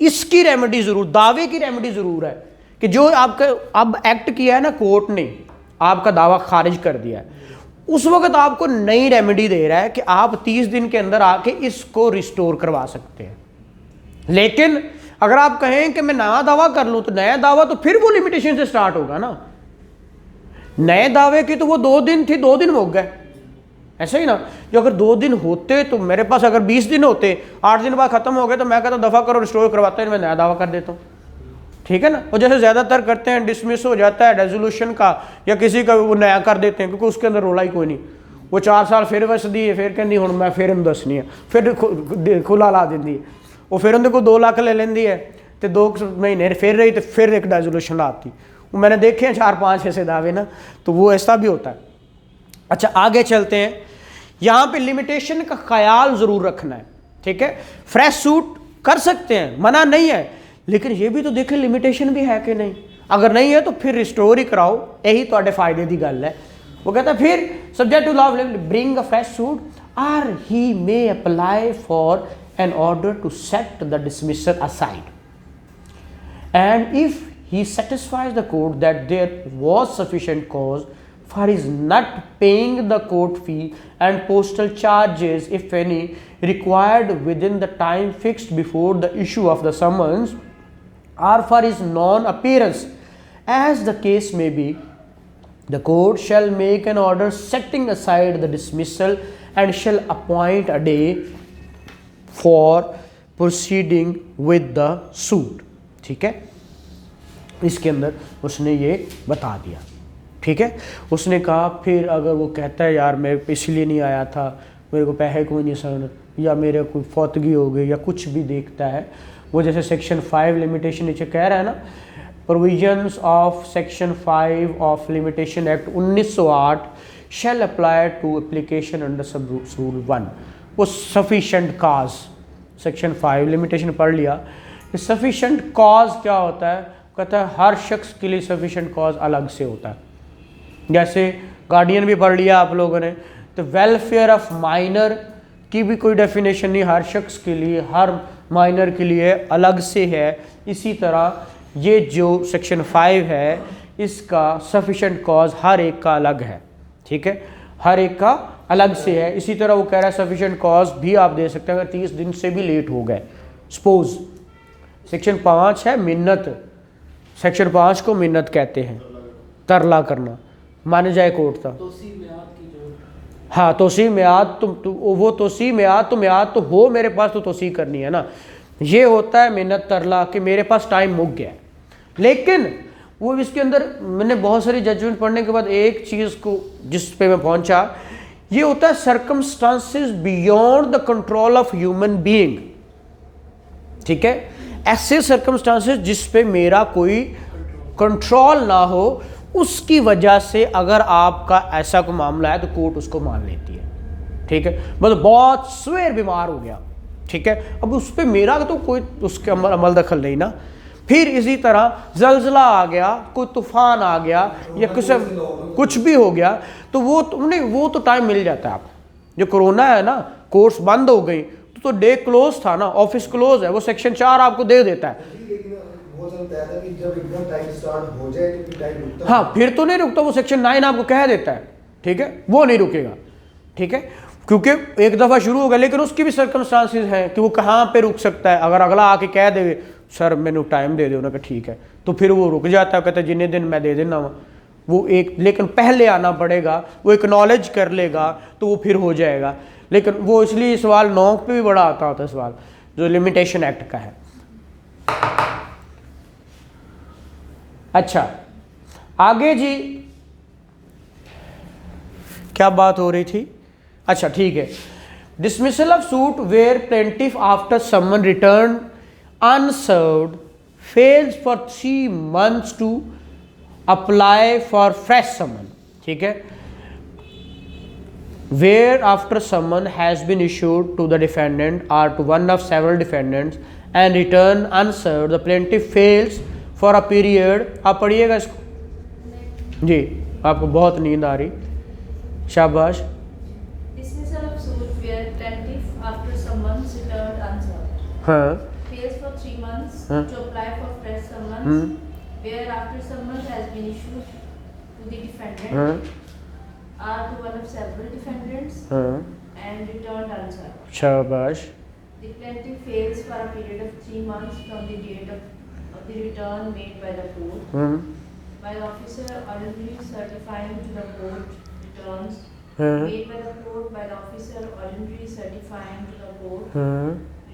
इसकी रेमेडी जरूर, दावे की रेमेडी जरूर है कि जो आपका अब एक्ट किया है ना कोर्ट ने, आपका दावा खारिज कर दिया है, उस वक्त आपको नई रेमेडी दे रहा है कि आप 30 दिन के अंदर आके इसको रिस्टोर करवा सकते हैं। लेकिन अगर आप कहें कि मैं नया दावा कर लूं, तो नया दावा तो फिर वो लिमिटेशन से स्टार्ट होगा ना। नए दावे की तो वो 2 दिन थी, 2 दिन हो गए, ऐसे ही ना। जो अगर 2 दिन होते तो मेरे पास अगर 20 दिन होते, 8 दिन बाद खत्म हो गए, तो मैं कहता दफा करो, रिस्टोर करवाते हैं, मैं नया दावा कर देता हूँ, ठीक है ना। और जैसे ज़्यादातर करते हैं, डिसमिस हो जाता है रेजोल्यूशन का या किसी का, वो नया कर देते हैं, क्योंकि उसके अंदर रोला ही कोई नहीं। वो 4 साल फिर वस दी है, फिर कहती हूँ मैं फिर इन दसनी है, फिर खुला ला देती है, वो फिर उन्हें को 2 लाख ले लेंदी है, तो 2 महीने फिर रही, तो फिर एक रेजोल्यूशन लाती। वो मैंने देखे हैं 4-5 ऐसे दावे ना, तो वो ऐसा भी होता है। अच्छा आगे चलते हैं, यहाँ पे लिमिटेशन का ख्याल ज़रूर रखना है, ठीक है। फ्रेश सूट कर सकते हैं, मना नहीं है, लेकिन ये भी तो देखें लिमिटेशन भी है कि नहीं। अगर नहीं है तो फिर रिस्टोर ही कराओ, यही तो फायदे की गल है। वो कहता है फिर subject to law bring a fresh suit or he may apply for an order to set the dismissal aside, and if he satisfies the court that there was sufficient cause for his not paying the court fee and postal charges, if any, required within the time fixed before the issue of the summons, or for his non-appearance, as the case may be, the court shall make an order setting aside the dismissal and shall appoint a day for proceeding with the suit। ठीक है, इसके अंदर उसने ये बता दिया, ठीक है। उसने कहा फिर अगर वो कहता है यार मैं इसलिए नहीं आया था, मेरे को पैसे कोई नहीं समझ, या मेरे कोई फौतगी हो गई या कुछ भी देखता है, वो जैसे सेक्शन 5 लिमिटेशन नीचे कह रहा है ना, provisions of section 5 of limitation act 1908 shall apply to application under sub rule 1। वो सफिशेंट काज, सेक्शन 5 लिमिटेशन पढ़ लिया। सफिशेंट कॉज क्या होता है, कहता है हर शख्स के लिए सफिशेंट कॉज अलग से होता है। जैसे गार्डियन भी पढ़ लिया आप लोगों ने, तो वेलफेयर ऑफ माइनर की भी कोई डेफिनेशन नहीं, हर शख्स के लिए, हर माइनर के लिए अलग से है। इसी तरह ये जो सेक्शन 5 है इसका सफिशेंट कॉज हर एक का अलग है, ठीक है, हर एक का अलग से है। इसी तरह वो कह रहा है सफिशेंट कॉज भी आप दे सकते हैं अगर 30 दिन से भी लेट हो गए। सपोज सेक्शन 5 है मिन्नत, सेक्शन 5 को मिन्नत कहते हैं, तरला करना, मान जाए कोर्ट था, हाँ तोसी म्याद वो तोसी म्याद तो म्याद तो हो मेरे पास, तो तोसी करनी है ना। ये होता है मिन्नत तरला कि मेरे पास टाइम मुक गया। लेकिन वो इसके अंदर मैंने बहुत सारी जजमेंट पढ़ने के बाद एक चीज़ को जिस पे मैं पहुंचा, ये होता है circumstances beyond the control of human being, ठीक है। ऐसे सर्कमस्टांसेस जिस पे मेरा कोई कंट्रोल ना हो, उसकी वजह से अगर आपका ऐसा कोई मामला है तो कोर्ट उसको मान लेती है, ठीक है। मतलब बहुत सवेर बीमार हो गया, ठीक है, अब उस पर मेरा तो कोई उसके अमल दखल नहीं ना। फिर इसी तरह जलजला आ गया, कोई तूफान आ गया या कुछ भी हो गया, तो वो तो टाइम मिल जाता है आपको। जो कोरोना है ना, कोर्स बंद हो गई तो डे क्लोज था ना, ऑफिस क्लोज है, वो सेक्शन 4 आपको दे देता है। हाँ फिर तो नहीं रुकता, वो सेक्शन 9 आपको कह देता है, ठीक है, वो नहीं रुकेगा, ठीक है, क्योंकि एक दफ़ा शुरू हो गया। लेकिन उसकी भी सर्कमस्टांसेस हैं कि वो कहाँ पे रुक सकता है। अगर अगला आके कह दे सर मैंने टाइम दे दो ना, ठीक है, तो फिर वो रुक जाता है, कहता है जिन्हें दिन मैं दे देना वो एक, लेकिन पहले आना पड़ेगा, वो एक्नॉलेज कर लेगा तो वो फिर हो जाएगा। लेकिन वो इसलिए सवाल 9 पे भी बड़ा आता होता है सवाल जो लिमिटेशन एक्ट का है। अच्छा आगे जी क्या बात हो रही थी, अच्छा ठीक है। Dismissal of suit where plaintiff after summon return unserved fails for 3 months to apply for fresh summon, ठीक है। where after summon has been issued to the defendant or to one of several defendants and return unserved, the plaintiff fails for a period. आप पढ़िएगा इसको जी, आपको बहुत नींद आ रही, शाबाश। Dismissal of suit where plaintiff after summons returned unserved. हाँ Fails for 3 months Huh? to apply for fresh summons where after summons has been issued to the defendant हाँ or to one of several defendants हाँ and returned unserved. शाबाश। The plaintiff fails for a period of 3 months from the date of the return made by the court by the officer ordinary certifying to the court returns made by the court by the officer ordinary certifying to the court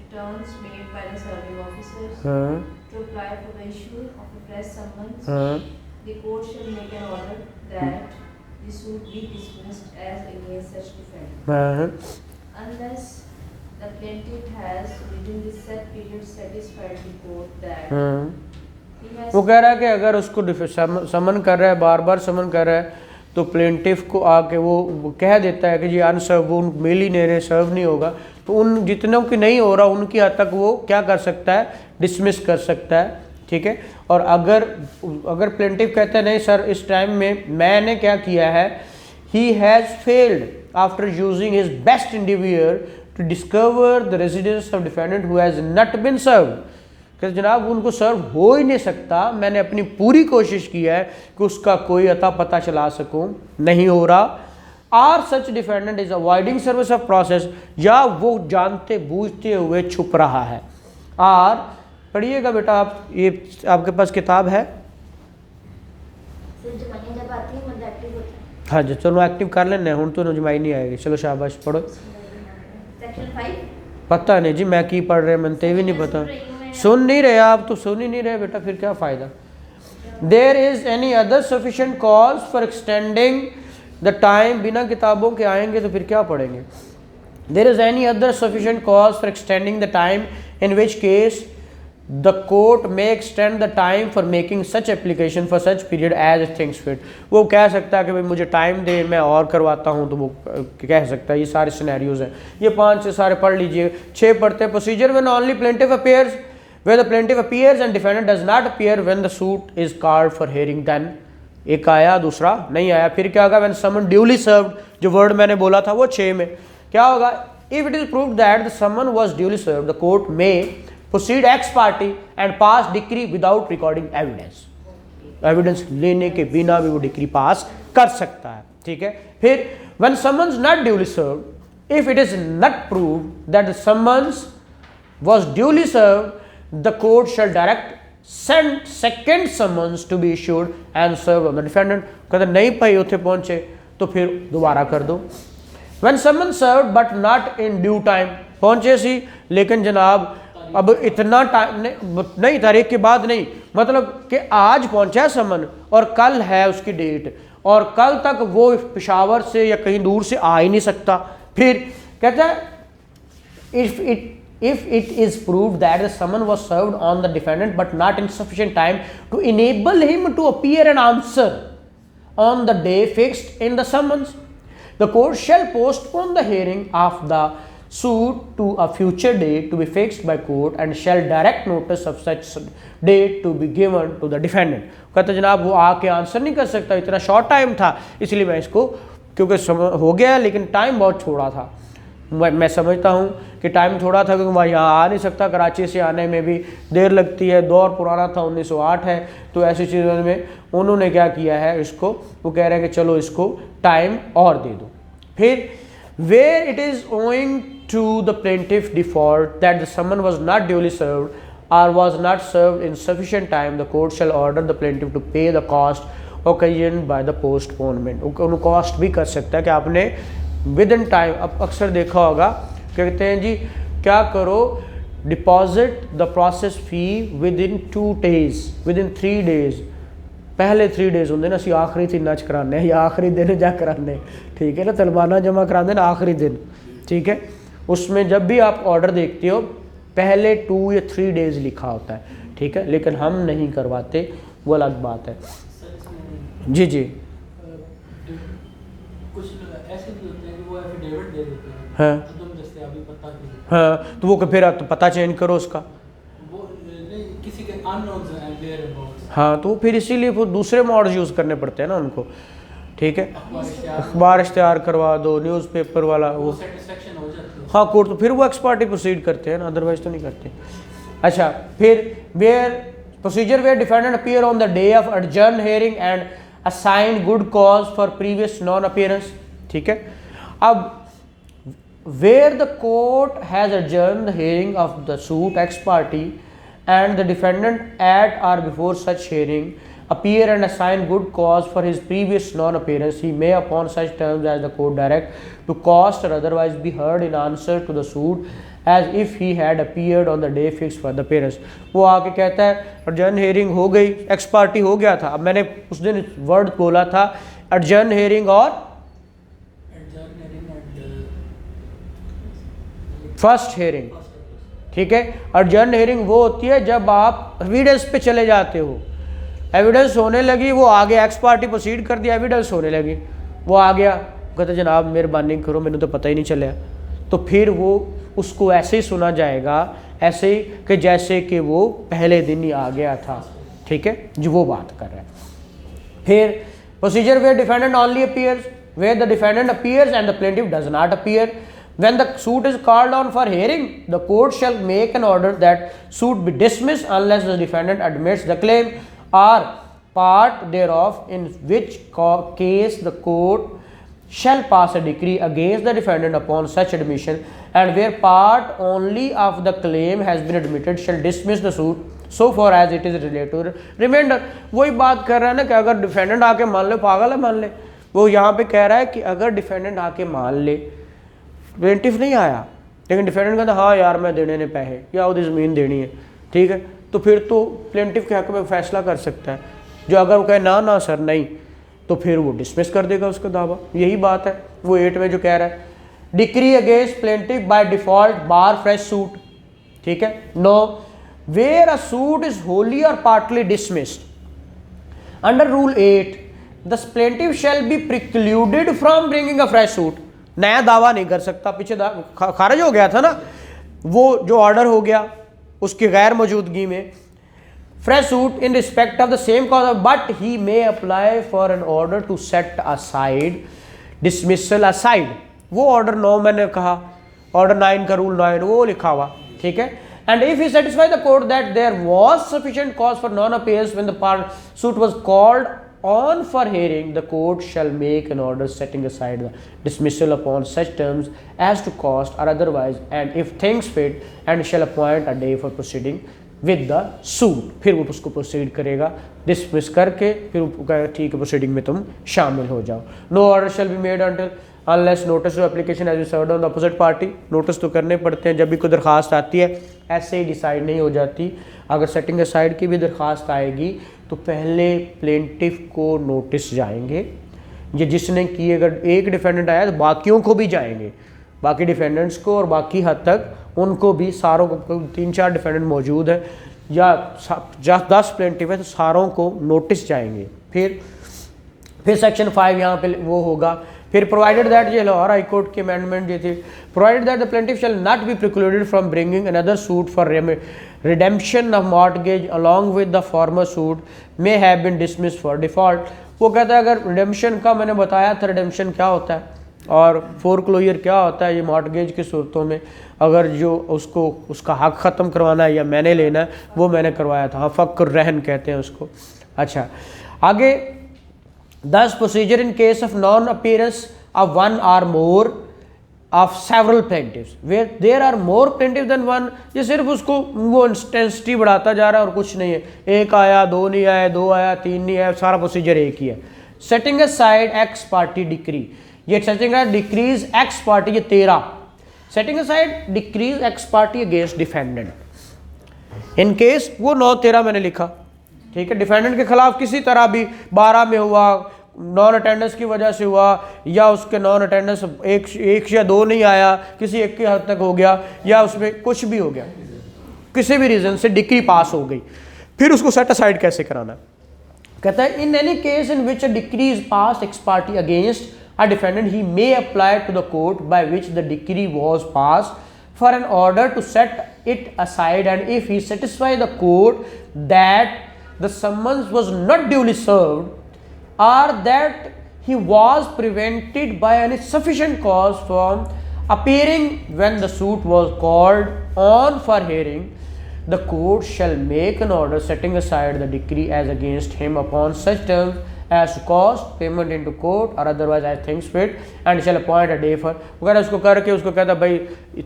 returns made by the serving officers to apply for the issue of a fresh summons. The court shall make an order that the suit be dismissed as against such defendant unless the plaintiff has within the set period satisfied the court that he has वो कह रहा है कि अगर उसको समन कर रहा है, बार बार समन कर रहा है, तो प्लेंटिफ को आके वो कह देता है कि जी अनसर्व, वो मिल ही नहीं रहे, सर्व नहीं होगा, तो उन जितनों की नहीं हो रहा उनकी हद तक वो क्या कर सकता है, डिसमिस कर सकता है। ठीक है। और अगर प्लेंटिफ कहता है नहीं सर इस टाइम में मैंने क्या किया है, he has failed after using his best endeavour to discover the residence of defendant who has not been served, कि जनाब उनको सर्व हो ही नहीं सकता, मैंने अपनी पूरी कोशिश की है कि उसका कोई अता पता चला सकूं, नहीं हो रहा। Or such defendant is avoiding service of process, या वो जानते बूझते हुए छुप रहा है। आर पढ़िएगा बेटा आप, ये आपके पास किताब है? सर जमाइयां जब आती हैं मतलब एक्टिव होता है। हाँ जी चलो एक्टिव कर लेने, हूँ तो जमाई नहीं आएगी। चलो शाबाश पढ़ो। सेक्शन 5 पता नहीं जी मैं की पढ़ रहे, मनते भी नहीं पता, सुन नहीं रहे आप, तो सुन ही नहीं रहे बेटा, फिर क्या फ़ायदा। There is any other sufficient cause for extending the time, बिना किताबों के आएंगे तो फिर क्या पढ़ेंगे। There is any other sufficient cause for extending the time in which case the court may extend the time for making such application for such period as things fit. वो कह सकता है कि भाई मुझे टाइम दे मैं और करवाता हूँ, तो वो कह सकता है। ये सारे सिनेरियोज हैं, ये 5 से सारे पढ़ लीजिए। 6 पढ़ते हैं। Procedure when only plaintiff appears, where the plaintiff appears and defendant does not appear when the suit is called for hearing, then एक आया दूसरा नहीं आया। फिर क्या होगा, when summon duly served, जो वर्ड मैंने बोला था वो 6 में क्या होगा, if it is proved that the summon was duly served, the court may proceed ex parte and pass decree without recording evidence, evidence लेने के बिना भी वो डिक्री पास कर सकता है। ठीक है। फिर when summons not duly served, if it is not proved that the summons was duly served, the court shall direct send second summons to be issued and served on the defendant। कहते नहीं भाई उथे पहुंचे तो फिर दोबारा कर दो। when summons served but not in due time, पहुंचे सी लेकिन जनाब अब इतना टाइम नहीं, तारीख के बाद नहीं, मतलब कि आज पहुंचा है समन और कल है उसकी डेट, और कल तक वो पेशावर से या कहीं दूर से आ ही नहीं सकता। फिर कहता है if it is proved that the summon was served on the defendant but not in sufficient time to enable him to appear and answer on the day fixed in the summons, the court shall postpone the hearing of the suit to a future date to be fixed by court and shall direct notice of such date to be given to the defendant। कहते जनाब वो आके answer नहीं कर सकता, इतना short time था, इसलिए मैं इसको, क्योंकि हो गया लेकिन टाइम बहुत छोड़ा था, मैं समझता हूँ कि टाइम थोड़ा था क्योंकि वहाँ यहाँ आ नहीं सकता, कराची से आने में भी देर लगती है, दौर पुराना था 1908 है, तो ऐसी चीज़ों में उन्होंने क्या किया है, इसको वो कह रहे हैं कि चलो इसको टाइम और दे दो। फिर where it is owing to the plaintiff default that the summon was not duly served और was not served in sufficient time, the court shall order the plaintiff to pay the cost occasioned by the postponement. उनको cost भी कर सकता है कि आपने with in time, अब अक्सर देखा होगा कहते हैं जी क्या करो, deposit the process fee with in 2 days, with in 3 days, पहले 3 days होंगे ना, असी आखिरी 3 च कराने या आखिरी दिन जा कराने, ठीक है ना, तलबाना जमा कराते ना आखिरी दिन, ठीक है। उसमें जब भी आप ऑर्डर देखते हो पहले 2 या 3 days लिखा होता है, ठीक है, लेकिन हम नहीं करवाते, वो अलग बात है। जी जी कुछ ऐसे भी होते हैं कि वो दे देते हैं। हाँ तुम दस्तयाबी पता की हाँ, तो वो फिर तो पता चेंज करो उसका। वो नहीं किसी के अननोन्स हैं वेयर अबाउट्स। हाँ, तो फिर इसीलिए वो दूसरे मॉड्स यूज़ करने पड़ते हैं ना उनको, ठीक है। अखबार इश्तिहार अखबार इश्तिहार करवा दो, न्यूज़पेपर वाला वो वो, सेटिस्फेक्शन हो जाती है। हाँ कोर्ट, तो फिर वो एक्स पार्टी प्रोसीड करते हैं ना, अदरवाइज तो नहीं करते। अच्छा, फिर where procedure where defendant appear on the day of adjourn hearing and assign good cause for previous non appearance, ठीक है। अब where the court has adjourned the hearing of the suit ex parte and the defendant at or before such hearing appear and assign good cause for his previous non-appearance, he may upon such terms as the court direct to cost or otherwise be heard in answer to the suit as if he had appeared on the day fixed for the appearance। वो आके कहता है adjourn hearing हो गई, ex parte हो गया था। अब मैंने उस दिन वर्ड बोला था adjourn hearing और फर्स्ट हेयरिंग, ठीक है। एडजर्न हेयरिंग वो होती है जब आप एविडेंस पे चले जाते हो, एविडेंस होने लगी, वो आगे एक्स पार्टी प्रोसीड कर दिया, एविडेंस होने लगी, वो आ गया, कहते जनाब मेहरबानी करो मैंने तो पता ही नहीं चला, तो फिर वो उसको ऐसे ही सुना जाएगा, ऐसे ही कि जैसे कि वो पहले दिन ही आ गया था, ठीक है, जो वो बात कर रहा है। फिर procedure where defendant only appears, where the defendant appears and the plaintiff does not appear. When the suit is called on for hearing, the court shall make an order that suit be dismissed unless the defendant admits the claim or part thereof, in which case the court shall pass a decree against the defendant upon such admission, and where part only of the claim has been admitted shall dismiss the suit so far as it is related to remainder। वही बात कर रहा है ना कि अगर defendant आके मान ले, पागल है मान ले, वो यहाँ पे कह रहा है कि अगर डिफेंडेंट आके मान ले, प्लेंटिफ नहीं आया लेकिन डिफेंडेंट कहता हाँ यार मैं देने ने पैसे या वो ज़मीन देनी है, ठीक है, तो फिर तो प्लेंटिफ के हक में फैसला कर सकता है। जो अगर वो कहे ना ना सर नहीं, तो फिर वो डिसमिस कर देगा उसका दावा। यही बात है वो 8 में जो कह रहा है, decree against plaintiff by default bar fresh suit, ठीक है। No, where a suit is wholly और partly dismissed under rule 8 the plaintiff shall be precluded from bringing a fresh suit. नया दावा नहीं कर सकता, पीछे खारिज हो गया था ना वो जो ऑर्डर हो गया उसकी गैर मौजूदगी में। Fresh suit in respect of the same cause, but he may apply for an order to set aside dismissal aside. वो ऑर्डर 9 मैंने कहा, ऑर्डर 9 का रूल 9 वो लिखा हुआ, ठीक है। And if he satisfy the court that there was sufficient cause for non appearance when the part suit was called on for hearing, the court shall make an order setting aside the dismissal upon such terms as to cost or otherwise, and if things fit, and shall appoint a day for proceeding with the suit। फिर वो उसको proceed करेगा dismiss करके, फिर वो कहेगा ठीक है प्रोसीडिंग में तुम शामिल हो जाओ। No order shall be made until unless notice of application as served on the opposite party. Notice तो करने पड़ते हैं, जब भी कोई दरखास्त आती है ऐसे ही डिसाइड नहीं हो जाती। अगर सेटिंग असाइड की भी दरखास्त आएगी तो पहले प्लेंटिफ को नोटिस जाएंगे, ये जिसने की, अगर एक डिफेंडेंट आया तो बाकियों को भी जाएंगे, बाकी डिफेंडेंट्स को और बाकी हद तक उनको भी, सारों को, 3-4 डिफेंडेंट मौजूद है या 10 प्लेंटिफ है तो सारों को नोटिस जाएंगे। फिर सेक्शन 5 यहाँ पे वो होगा। फिर प्रोवाइडेड दैट, ये लाहौर हाई कोर्ट की अमेंडमेंट ये थी, provided that the plaintiff shall not be precluded from bringing another suit for redemption of mortgage along with the former suit may have been dismissed for default। वो कहता है अगर redemption का, मैंने बताया था रिडेम्पशन क्या होता है और फोरक्लोजर क्या होता है, ये मॉर्टगेज की सूरतों में अगर जो उसको उसका हक ख़त्म करवाना है या मैंने लेना है, वो मैंने करवाया था, फक्र रहन कहते हैं उसको। अच्छा, आगे 10 procedure in case of non appearance of 1 or more of several plaintiffs where there are more plaintiffs than one। ये सिर्फ उसको वो इंटेंसिटी बढ़ाता जा रहा है और कुछ नहीं है, एक आया, 2 नहीं आया, 2 आया, 3 नहीं आया, सारा प्रोसीजर एक ही है। Setting aside x party decree, ये सेटिंग डिक्रीज एक्स पार्टी, ये 13 setting aside decrease x party against defendant in case, वो 9-13 मैंने लिखा, ठीक है। डिफेंडेंट के खिलाफ किसी तरह भी 12 में हुआ, नॉन अटेंडेंस की वजह से हुआ, या उसके नॉन अटेंडेंस एक या 2 नहीं आया, किसी एक की हद तक हो गया, या उसमें कुछ भी हो गया, किसी भी रीज़न से डिक्री पास हो गई, फिर उसको सेट असाइड कैसे कराना है। कहता है in any case in which a decree is pass x party against a defendant, he may apply to the court by which the decree was passed for an order to set it aside, and if he satisfy the court that the summons was not duly served or that he was prevented by any sufficient cause from appearing when the suit was called on for hearing, the court shall make an order setting aside the decree as against him upon such terms as to cost payment into court or otherwise as things fit, and shall appoint a day for वगैरह उसको करके उसको कहता भाई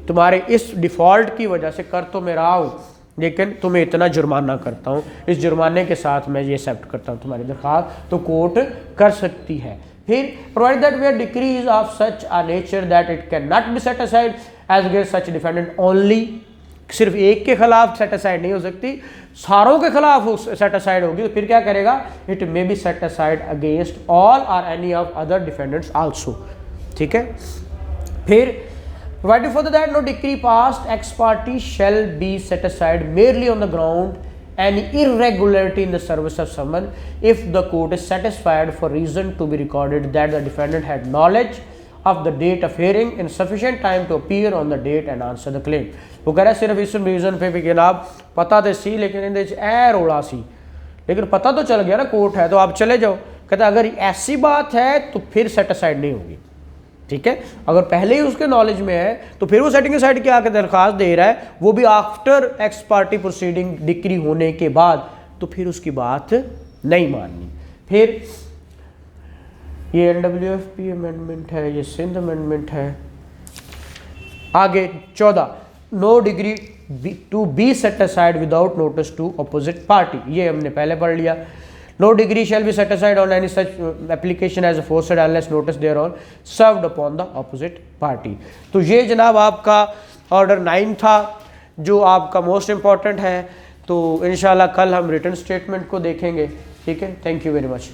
तुम्हारे इस default की वजह से कर तो मैं रहा हूँ, लेकिन तुम्हें इतना जुर्माना करता हूँ, इस जुर्माने के साथ मैं ये एक्सेप्ट करता हूँ तुम्हारी दरख्वास्त, तो कोर्ट कर सकती है। फिर provide that where decree is of such a nature that it can not be set aside as against such defendant only, सिर्फ एक के खिलाफ सेट असाइड नहीं हो सकती, सारों के खिलाफ सेट असाइड होगी, तो फिर क्या करेगा, it may be set aside against all और any of other defendants also. ठीक है, फिर provided further that no decree passed ex parte shall be set aside merely on the ground any irregularity in the service of summon if the court is satisfied for reason to be recorded that the defendant had knowledge of the date of hearing in sufficient time to appear on the date and answer the claim। वो कह रहा है सिर्फ इस reason पे भी जनाब पता तो सी लेकिन इहदे च ऐ रोड़ा सी, लेकिन पता तो चल गया ना कोर्ट है तो आप चले जाओ। कहता अगर ऐसी बात है तो फिर सेट असाइड नहीं होगी। ठीक है, अगर पहले ही उसके नॉलेज में है तो फिर वो सेटिंग असाइड के आके दरख्वास्त दे रहा है, वो भी after x party proceeding decree होने के बाद, तो फिर उसकी बात नहीं माननी। फिर ये NWFP अमेंडमेंट है, ये सिंध अमेंडमेंट है। आगे 14 no decree to be set aside without notice to opposite party, ये हमने पहले पढ़ लिया। No degree shall be set aside on any such application as aforesaid unless notice thereon served upon the opposite party। तो ये जनाब आपका order 9 था जो आपका मोस्ट इम्पॉर्टेंट है। तो इंशाल्लाह कल हम रिटन स्टेटमेंट को देखेंगे। ठीक है, थैंक यू वेरी मच।